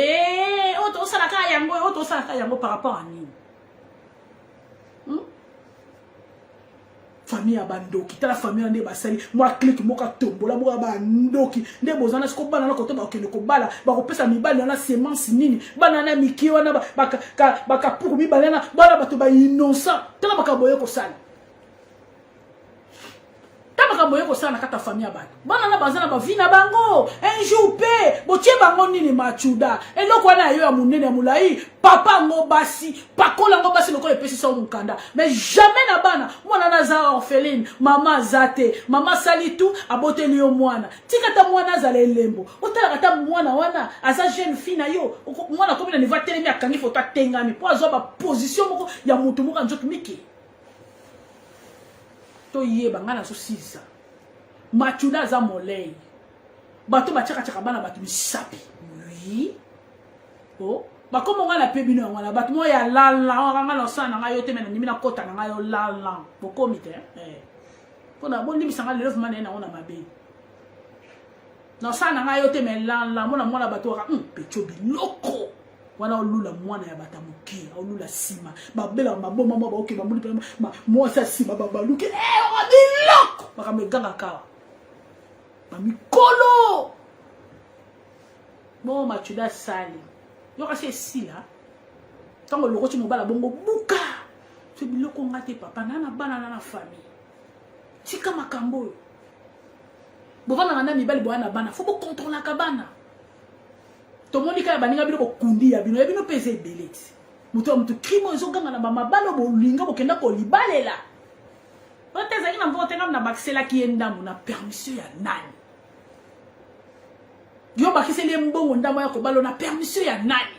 oto osala ka yango par rapport à nini famille abandoki tala famille nde basali moi clique moka tombola moka bandoki nde bozana siko bana na kote ba okende ko bala ba kopesa mibali na semence nini bana na miki wana baka pour mibali na bana bato ba innocent tala baka boye ko sala makambo yeko sana kata famille abantu bana na bazana ba vina bango un jour pe botie bango nini machuda eloko wana yo ya munene mulai papa ngo basi pakola ngo basi lokole pesi so mukanda mais jamais na bana mwana na za orpheline mama zate mama salitu aboteli yo mwana tikata mwana za lembo otala kata mwana wana asa jeune fille na yo mwana komi na niveau telemi akangi foto atengami po azo ba position moko ya mutu moko nzoto miki to yeba ngana so sisa machuda za molei bato bachaka chaka bana bato misapi oui oh comme on a la pébino on a bato mo ya la on a la sana nga yote mena nimina kota nga yo la bokomite pona bon libisanga le love manena on a mabe na sana nga yote mena la mona bato ka pecho biloko wana olula mwana ya batamuki olula sima babela maboma mama oke bamuli pe moi ça sima babaluke on biloko bakameganga kawa mikolo bon machuda sali yo kasi sila tango lokoti mobala bongo buka so biloko ngate papa nana bana na famille tika makambo bovana na mibali boana bana faut ko contrôler ka bana to monika baninga biloko kundi ya bino pese beleti muto krimo ezoganga na mabalo bolinga bokenda ko libalela oteza ina mvote ngam na baksela kienda na permission ya nani yo bakiseli mbongo ndamo ya kobalo na permission ya nani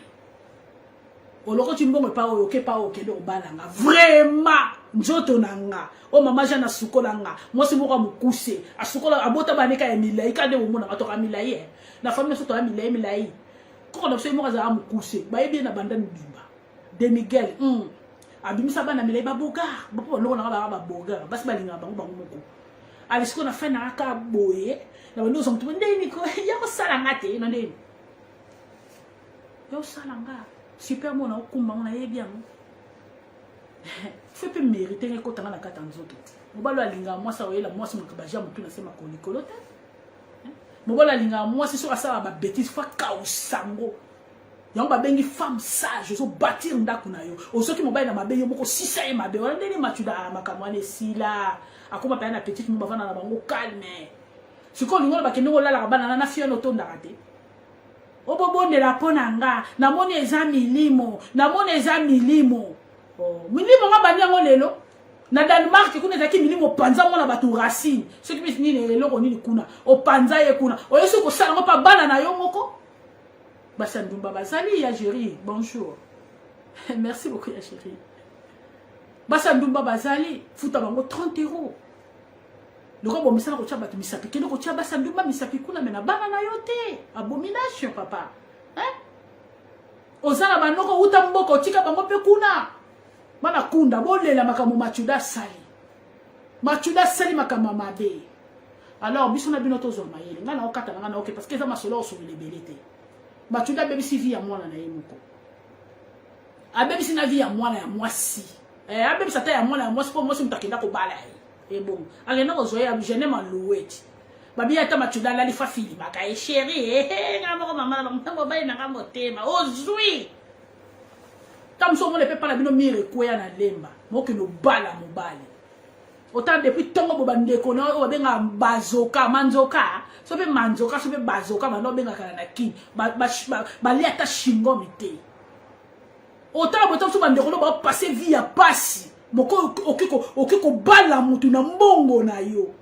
oloko chimbongo pa oyo ke pa okende obalanga vraiment njoto nanga o mama jana sukola nga mosi moko mukuse asukola abota baneka ya milai kande omona batoka milai na famille soto ya milai ko na so moko za mukuse ba yebi na banda ndimba de Miguel abimisa bana milai baboga bapo longo na ba boga basi balinga bango moko alisiko na fena aka boye na bando so mtu ndeni ko ya ko salanga te na ndeni yo salanga super mona okumba mona yebi yango fait peu mériter ko tanga na kata nzoto mobalo alinga mwasa oyela mwasi makabaja mutu na sema ko likolota mobalo alinga mwasi so asala ba bêtise fa kausango yango babengi femme sage so bâtir ndako na yo osoki mobali na mabe yo moko sisa e mabe wala ndeni machuda makamwane sila akoma pa na petite mo bavana na bango calme siko lingo ba kende olala bana na fia no tonda kate obobonde la pona nga na moni eza milimo milimo nga bani yango lelo na Danemark kuna ezaki milimo panza mona batu racine soki bisi nini eloko nini kuna opanza ye kuna oyeso ko sala ngo pa bana na yo moko basandumba bazali ya chérie bonjour merci beaucoup ya chérie basandumba bazali futa bango 30 €. Loko bo misala ko tia batu misapi kende ko tia basandumba misapi kuna mena bana na yo te abomination papa ozala banoko uta mboko tika bango pe kuna bana kunda bolela makamu machuda sali makamu mabe alors biso na bino tozo mayele ngana okata ngana ok parce que ça masolo so lebelete machuda bebi si vie ya mwana na ye moko abebi si na vie ya mwana ya mwasi abebi sa ta ya mwana ya mwasi po mwasi mutakenda ko bala et bon agena ko zoya jene maloueti babi ata machuda la lifa fili baka e chérie ngamo mama mtambo bayi na ngamo tema ozui tamso mo le pepa na bino mire koya na lemba moki no bala mobali autant depuis tongo bobande ko na o benga bazoka manzoka so be manzoka so be bazoka ba no benga kana na ki ba li ata shingo mite autant botam so bande ko no ba passer vie ya pasi moko okiko bala mutu na mbongo na yo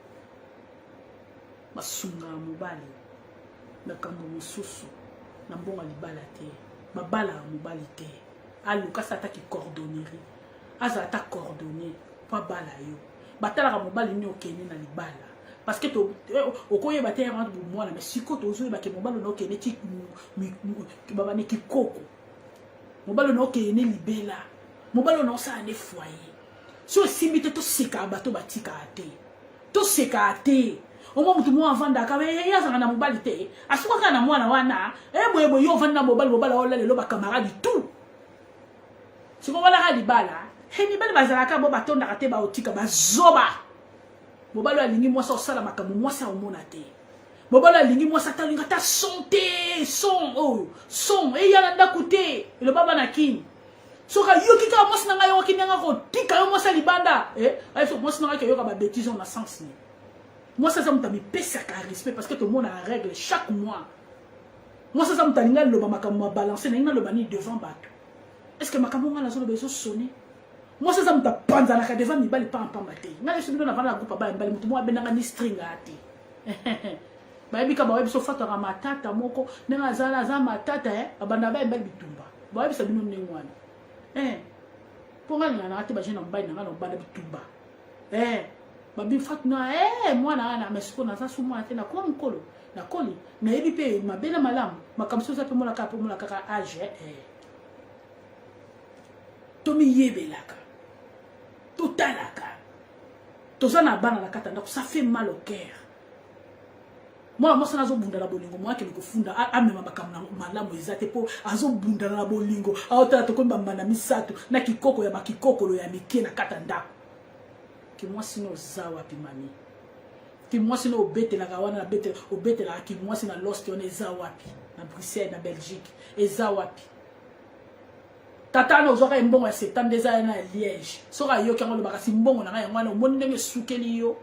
masunga mobali na kambo mususu na mbongo libala te babala mobali te aluka sata ki coordonnerie azata coordonner pa bala yo batala ka mobali ni okene na libala parce que to okoye batela rendre bu mwana mais siko to zo ba ke mobali no okene ti baba ne ki koko mobali no okene libela mobali no sa ne foyer so simite to seka bato batika ate to seka ate omo mutu mo avanda ka ya zanga na mobali te asuka kana mwana wana boyebo yo vanda mobali ola lelo ba camarade tout si ko wala libala mibali bazalaka bo batonda kate ba otika bazoba mobali alingi mwasa osala makambo mwasa omona te mobali alingi mwasa talinga ta santé son yala ndakute le baba na kini soka yoki ka mwasa nga yo kinanga ko tika yo mwasa libanda ayo mwasa nga yo ka ba bêtise na sens ni mwasa za mutami pesa ka respect parce que tout le monde a règle chaque mois mwasa za mutalinga loba makambo balancer na loba ni devant bato. Est-ce que makambo nga nazo beso sonner moi ça me panza na ka devant mi bali pa mate nga leso bino na vana groupe ba bali mutu mo abenanga ni string ati ba ebika ba webiso fata ka matata moko nenga zala za matata abanda ba bali bitumba ba webisa bino nengwana ponga na ati ba jena mbali na banda bitumba ba bi fatna mwana ana mesiko na za sumo ati na ko mkolo na koli na yebi pe mabena malamu makamso za pe molaka age tomi yebelaka totalaka tozana bana na kata ndako ça fait mal au cœur. Moi moi ça nazo bunda la bolingo moi ke kofunda amema makamna malamu ezate po azo bunda la bolingo aotala tokomba mbana misatu na kikoko ya bakikokolo ya mike na kata ndako ki moi sino zawa pi mami ki moi sino obetela kawana na betela obetela ki moi sino lost on ezawa pi na Bruxelles na Belgique ezawa pi tata no zoka mbongo ya 72 ans na Liège soka yo kango lo bakasi mbongo na ngai ngwana omoni ndenge sukeli yo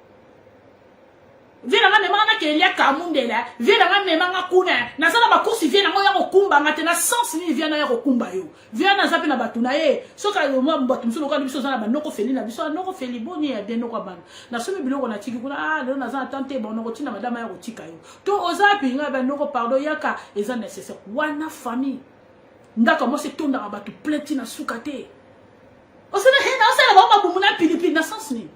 vina nga mema na kelia kamundela vina nga mema nga kuna na sana ba course vina nga ya kokumba ngate na sens ni vina ya kokumba yo vina zapi na batu na ye soka yo mwa mbatu msulo kwa biso sana ba noko feli na biso noko feli boni ya de noko bana na somi biloko na tiki kuna leo na za tante ba noko tina madama ya kotika yo to ozapi nga ba noko pardon yaka eza nécessaire wana famille ndaka mo se tonda batu plenti na sukate osena hena osena ba mabumu na pilipili na sens ni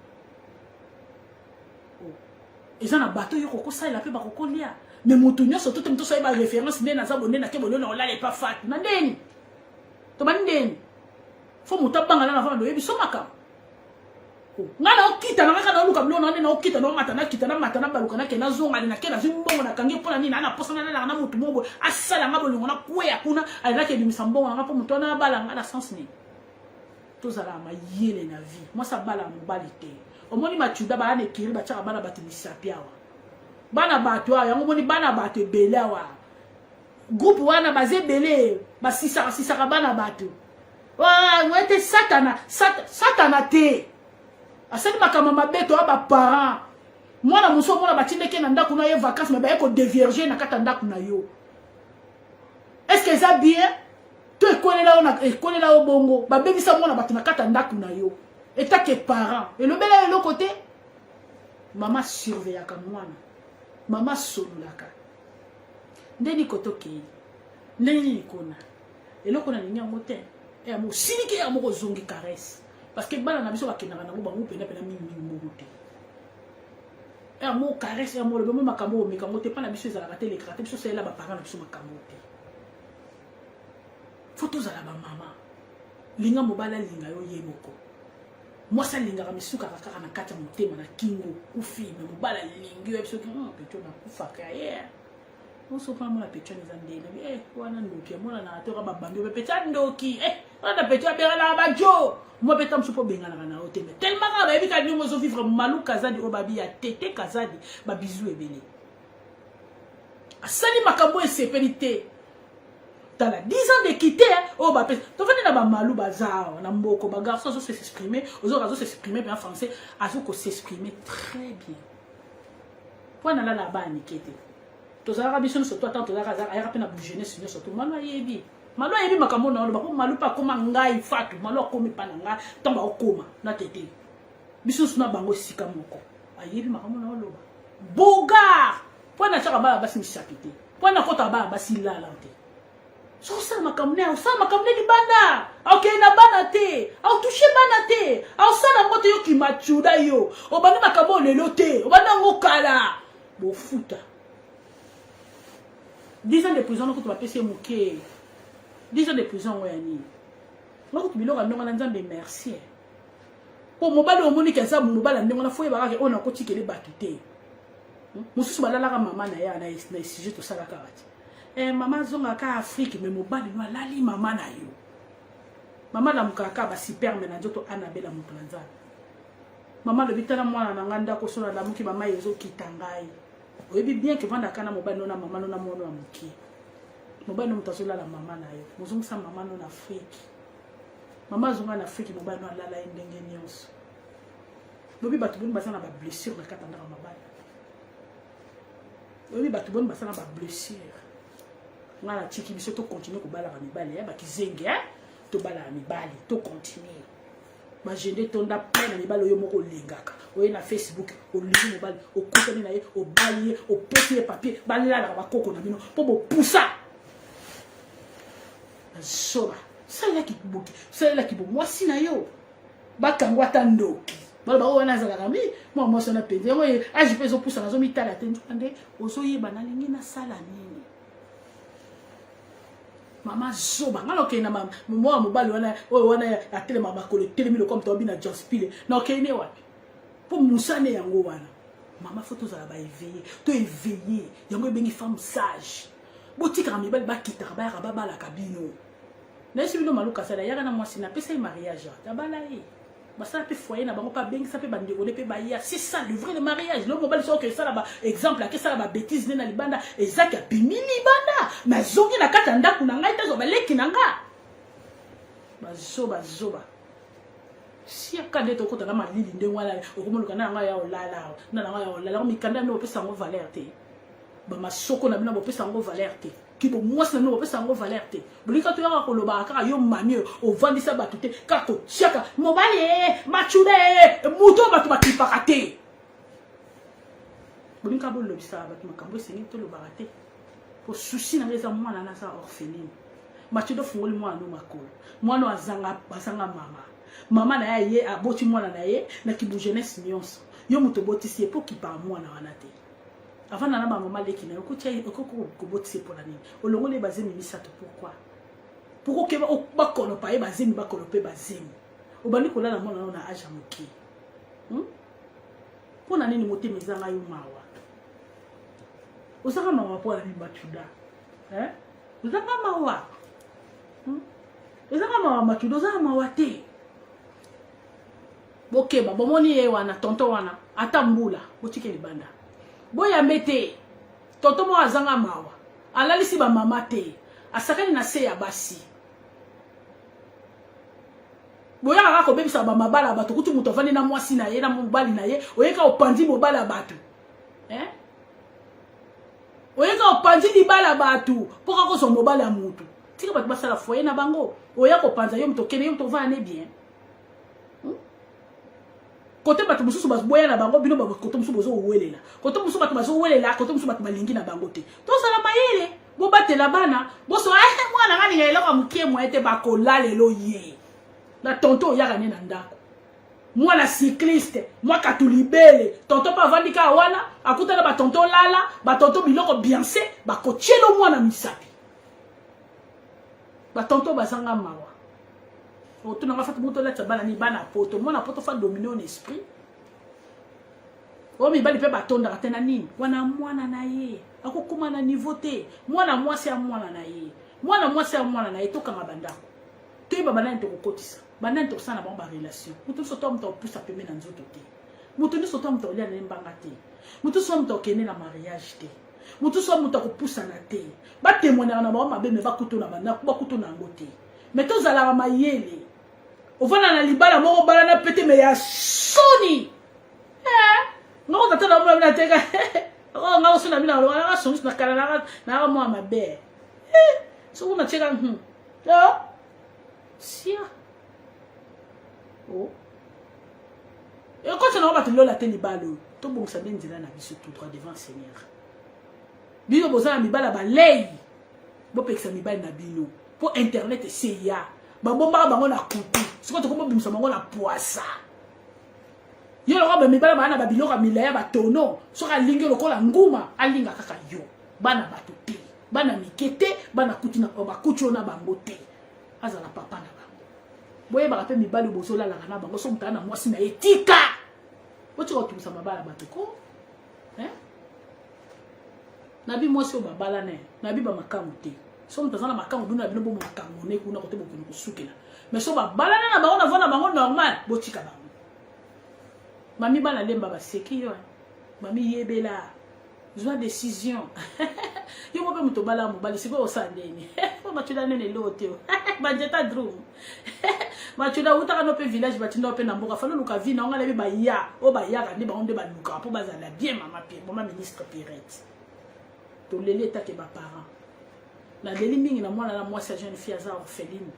ils ont bateau yo koko ça il a fait ba koko lia mais motunyo surtout tout ça ba référence ndena za bonne na ke bonne na olale pas fat na ndeni to ba ndeni fo mutabanga na fa ndo yebi so maka ngana okita na kaka na luka blona ndena okita na mata na baluka na ke na zonga na ke na zimbongo na kange pona ni na posana na mutu mongo asala ngabo longo na kuya kuna ala ke bimisambongo na po mutu na bala ngana sens ni to zala ma yele na vie moi ça bala mobalite omoni machuda ba ne kiri ba chaka bana batimisa piawa bana bato ya ngomoni bana bato belawa groupe wana baze belé ba sisa bana bato wa ngwete satana te asali makama mabeto aba parents mwana muso mona batindeke na ndako na ye vacances mais ba eko dévierger na kata ndako na yo est-ce que ça bien to ekolela o bongo ba bebisa mwana bato na kata ndako na yo et tant que parent et le bel est l'autre côté maman surveille comme moi maman solulaka ndeni kotoke ndeni kona et le kona ni ngote et amo sinike ya moko zongi caresse parce que bana na biso bakendaka na ngo bango pena mingi mbote et amo caresse amo le même makambo mekango te pa na biso ezala te l'écran te biso c'est là ba parents na biso makambo te photos à la maman linga mobala linga yo yemoko moi ça linga misuka kaka na kata motema na kingo kufi me mobala lingi yo biso ki pecho na kufa ka ye on so pa mo la pecho ni zandele wana ndoki mona na to ka babambi be pecha ndoki wana pecho bera la bajo mo petam so po bengana na oteme tellement ka ba ebika ni mo so vivre malu kazadi obabi ya tete kazadi ba bizu ebele asali makambo esepelite. Dans la 10 ans de quitter, oh bah, tu vas dans ma malou bazar, na mboko, bah garçon se s'exprimer, aux autres s'exprimer bien en français, azo s'exprimer très bien. Pour na la bas nikete. To za rabison sur toi tant to za razar, ay rapena bouger sur surtout malou yebi. Malou yebi makambo na ba malou pa koma ngai fatu, malou komi pa nga, tamba okoma na tete. Biso suna bango sika moko. Ayebi makambo na loba. Bogar. Pour na chaka ba basi misapité. Pour na kota ba basi la lante. So ça makamne libanda okay na bana te au toucher bana te au sala ngoto yo ki machuda yo obani makabo lelo te obana ngokala bo futa 10 ans de prison ko to ba pese muke 10 ans de prison oyani ngoko biloko ndonga na nzambe merci po mobali omoni kesa mobali ndonga na foye ba ka ona ko tikele batute mususu balala ka mama na ya na sujet to sala ka bati maman zonga ka Afrique mais mobali no lali mama na yo mama la mukaka ba super mena joto anabela mutlanza mama le bitana mwana na nganda ko sona la muki mama yezo kitangai oyebi bien que vanda kana mobali no na mama no na mono wa muki mobali no mutazola la mama na yo mozonga sa mama no na Afrique mama zonga na Afrique mobali no lala ndenge nyonso bobi batu boni basana ba blessure na katanda ka mabali bobi batu boni basana ba blessure ngala tiki biso to continuer ko bala mibali ba kizenge to bala mibali to continuer ba jende tonda plein na mibali yo moko lingaka oye na Facebook o lingi mobali o kotani na ye o bali o petit papier balila na ba koko na bino po bo poussa soba ça là qui boki ça là qui bo moi si na yo ba kangwa ta ndoki Bon, bah, on a zalami. Moi, moi, on a pédé. Moi, je peux zo poussa, zo mi tala tendu. Ande, ozo ye banalingi na sala nini. Maman zoba. Ngalo ke na mama. Moi, mobali wana ya tele mama ko le tele mi le comme to bina jospile. Na ke ne wapi. Pour musane yango wana. Maman faut tous ala ba éveiller. To éveiller. Yango bengi femme sage. Botika ka mibali ba kita ba ya ba la kabino. Na si bino maluka sala ya na mwasi na pesa mariage. Tabala yi. Ça peut foyer na bango pas bien ça peut bande on peut bailler c'est ça le vrai le mariage le mobile so que ça là exemple que ça là bêtise na libanda ezaki bimi libanda mais zongi na kata ndaku na ngai tazo baleki na nga bazoba si akande to kota na malili nde wala okomoluka na nga ya olala na nga ya olala mikanda no pesa ngo valeur te ba masoko na bino bo pesa ngo valeur te qui bo mwasi na no pesa ngo valeur te bolika to yaka koloba kaka yo mami o vandisa batu te kako chaka mobali machude muto batu bakipaka te bolika bo lobisa batu makambo sengi to lobaka te po souci na ngeza mwana na sa orpheline machude fungoli mwana no makolo mwana azanga mama na ye aboti mwana na ye na kibu jeunesse nyonso yo muto botisi e po kipa mwana wana te avant na maman leki na okutia ko botisi pour la nini olongo le bazemi misato pourquoi ke ba kono pa e bazemi ba kono pe bazemi obandi ko la mwana na aja moki pona nini mote mezanga yo mawa osaka mawa pour la matuda osaka mawa osaka mawa matuda osaka mawa te bokeba bomoni ye wana tonto wana atambula botike libanda boya mbete tonto mo azanga mawa alalisi ba mama te asakani na se ya basi boya kaka ko bebisa ba mabala bato kutu muto vandi na mwasi na ye na mobali na ye oyeka opandi mobala bato oyeka opandi libala bato poka ko so mobala mutu tika bato basala foyer na bango oya ko panza yo muto kene yo muto va ne bien côté bato mususu baboya na bango bino ba côté mususu bozo welela côté mususu bato bazo welela côté mususu bato balingi na bango te to sala mayele bo batela bana bo so mwana ngani ngelo ka mukie mwete bakola lelo ye na tonto yaka ne na ndako mwana cycliste mwa katulibele tonto pa vandika wana akuta na ba tonto lala ba tonto biloko biense ba kochelo mwana misapi ba tonto bazanga mawa tu n'as pas fait mon toilette bana ni bana poto mona poto fa dominer en esprit o mi bali pe batonda katena nini wana mwana na ye akokuma na niveau te mwana mwasi ya mwana na ye to kama bandako to ba bana nto kokotisa bana nto sana ba relation mutu so to mto pusa peme na nzoto te mutu ni so to mto lia na mbanga te mutu so mto kene na mariage te mutu so mto ko pusa na te ba témoigner na ba mabe me ba kuto na bana ba kuto na ngote mais to zala mayele ovana na libala moko bala na pete me ya soni ngoko tata na mwana teka ngoko sona mina ngoko na soni na kala na mwa mabe so una cheka sia et quand on va te lola te libalo to bon sa benzela na biso tout droit devant Seigneur bino bozala mibala ba lei bo pekisa mibali na bino pour internet seya babomba bango na kutu siko to kombo bimisa bango na poisa yo lo ba mibala bana ba biloka milaya ba tono so ka lingi lokola nguma alinga kaka yo bana batuti bana mikete bana kuti na ba kutu na bango te azala papa na bango boye ba pe mibali bozola la na bango so mutana mwasi na etika oti ko tumisa mabala batuko nabi mwasi o babala ne nabi ba makamu te so mtazana makamu bino na bino bo makamu ne kuna kote bo kusukela mais so ba balana na bango na vona bango normal botika bango mami bana lemba ba seki yo mami yebela zwa décision yo mo pe muto bala mo bali siko osandeni ko matuda nene lote ba jeta drum matuda utaka no pe village batinda pe na mboka falo luka vi na ngala be ba ya o ba ya ka ne ba onde ba luka po bazala bien mama pe mama ministre Pirette to lele ta ke ba parents la deli mingi na mwana na mwasi ya jeune fille aza orpheline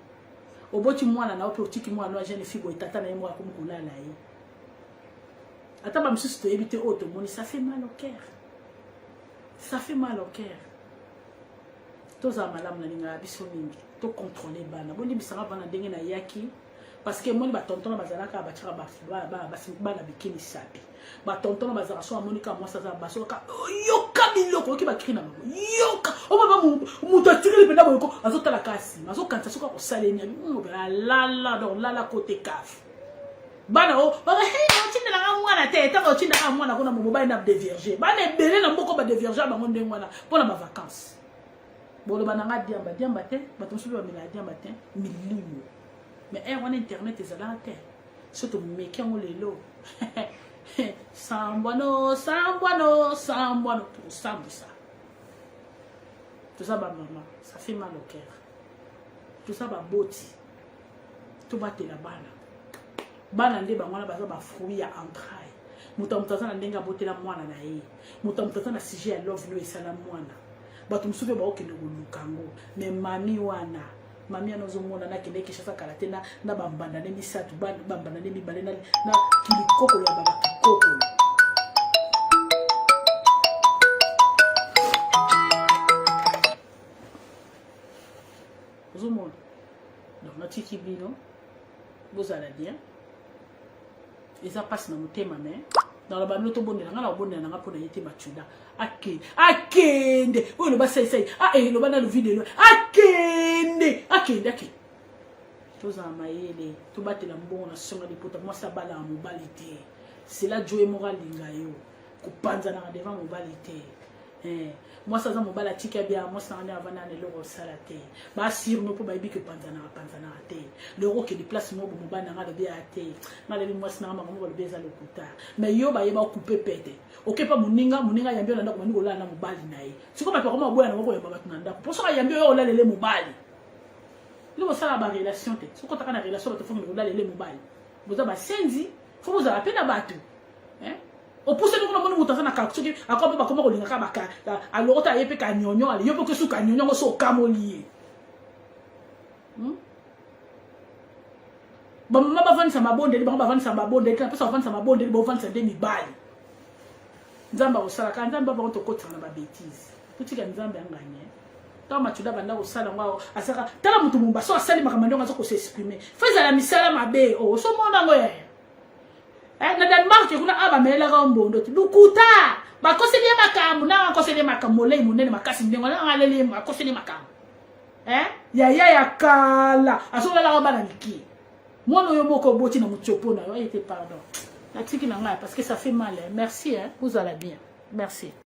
oboti mwana na ope otiki mwana na jeune fille boitata na ye mwa kumukula na ye ata ba msusu to yebite oto moni ça fait mal au cœur to za malam na linga biso mingi to contrôler bana boni bisanga bana ndenge na yaki parce que moi ba tonton bazalaka ba tira ba na bikini sapi ba tonton bazalaka so amonika moi ça baso ka yoka biloko ki ba krina yoka o ba muto tire le penda boyoko azotala kasi azokanta soka ko salenya la donc la côté caf bana o ba he tinda la mwana te ta ko tinda ka mwana kona mo ba na dévierger bana ebele na mboko ba dévierger ba ngonde ngwana pour ma vacances bolo bana nga diamba te bato musubi ba mila diamba te milimu mais on internet ezalaka te surtout meki yango lelo sambwano tout ça ba maman ça fait mal au cœur tout ça ba boti tout bate la bana nde bangwana baza ba fruit ya entraille mutamutaza na ndenga botela mwana na ye mutamutaza na sujet ya love no esala mwana bato musubi ba okende kolukango mais mami wana mami anozomona na kende kishasa karate na bambanda ne misatu bambanda ne mibale na kilikoko ya baba kikoko ozomona donc natiki bino bozala bien eza passe na motema mais dans la bamilo to bondela ngala bondela nga pona yete machuda akende oyo lo ba sai lo bana le video akende toza mayele to batela mbongo na songa lipota moi ça bala mobilité c'est là Joe moralinga yo kupanza na devant mobilité moi ça za mobala tika bien moi ça na avana ne loro salate ba sir no po ba bi ke panza na te le ro ke di place mo mobana nga le bien te na le moi ça na ma mo le bien za le kuta mais yo ba yeba couper pete OK pa muninga yambio na ndako maningo la na mobali na ye siko ba ko ma boya na ko ya baba tuna ndako pour ça yambio yo la le mobali le ça ba relation te siko taka na relation ba te fomi la le mobali boza ba senzi faut vous appeler na bato au pousse nous na mona na ka soki akoba ba koma ko linga ka baka alors ta yepe ka nyonyo ali yopo ke su ka nyonyo so kamoli ba mama ba vanisa mabonde ba vanisa mabonde ka pesa vanisa mabonde ba vanisa demi bali nzamba osala ka nzamba ba to kotsa na ba bêtise tutika nzamba nganye ta machuda banda osala ngwa asaka tala mutu mumba so asali makamando ngazo ko s'exprimer faiza la misala mabe o so mona ngoye na Denmark kuna aba mela ka mbondo lukuta ba koseli makamu na koseli makamu le munene makasi ndengo na ngalele makoseli makamu ya kala asola la bana liki mono yo moko boti na mutsopo na yo était pardon na tiki na ngai parce que ça fait mal merci vous allez bien merci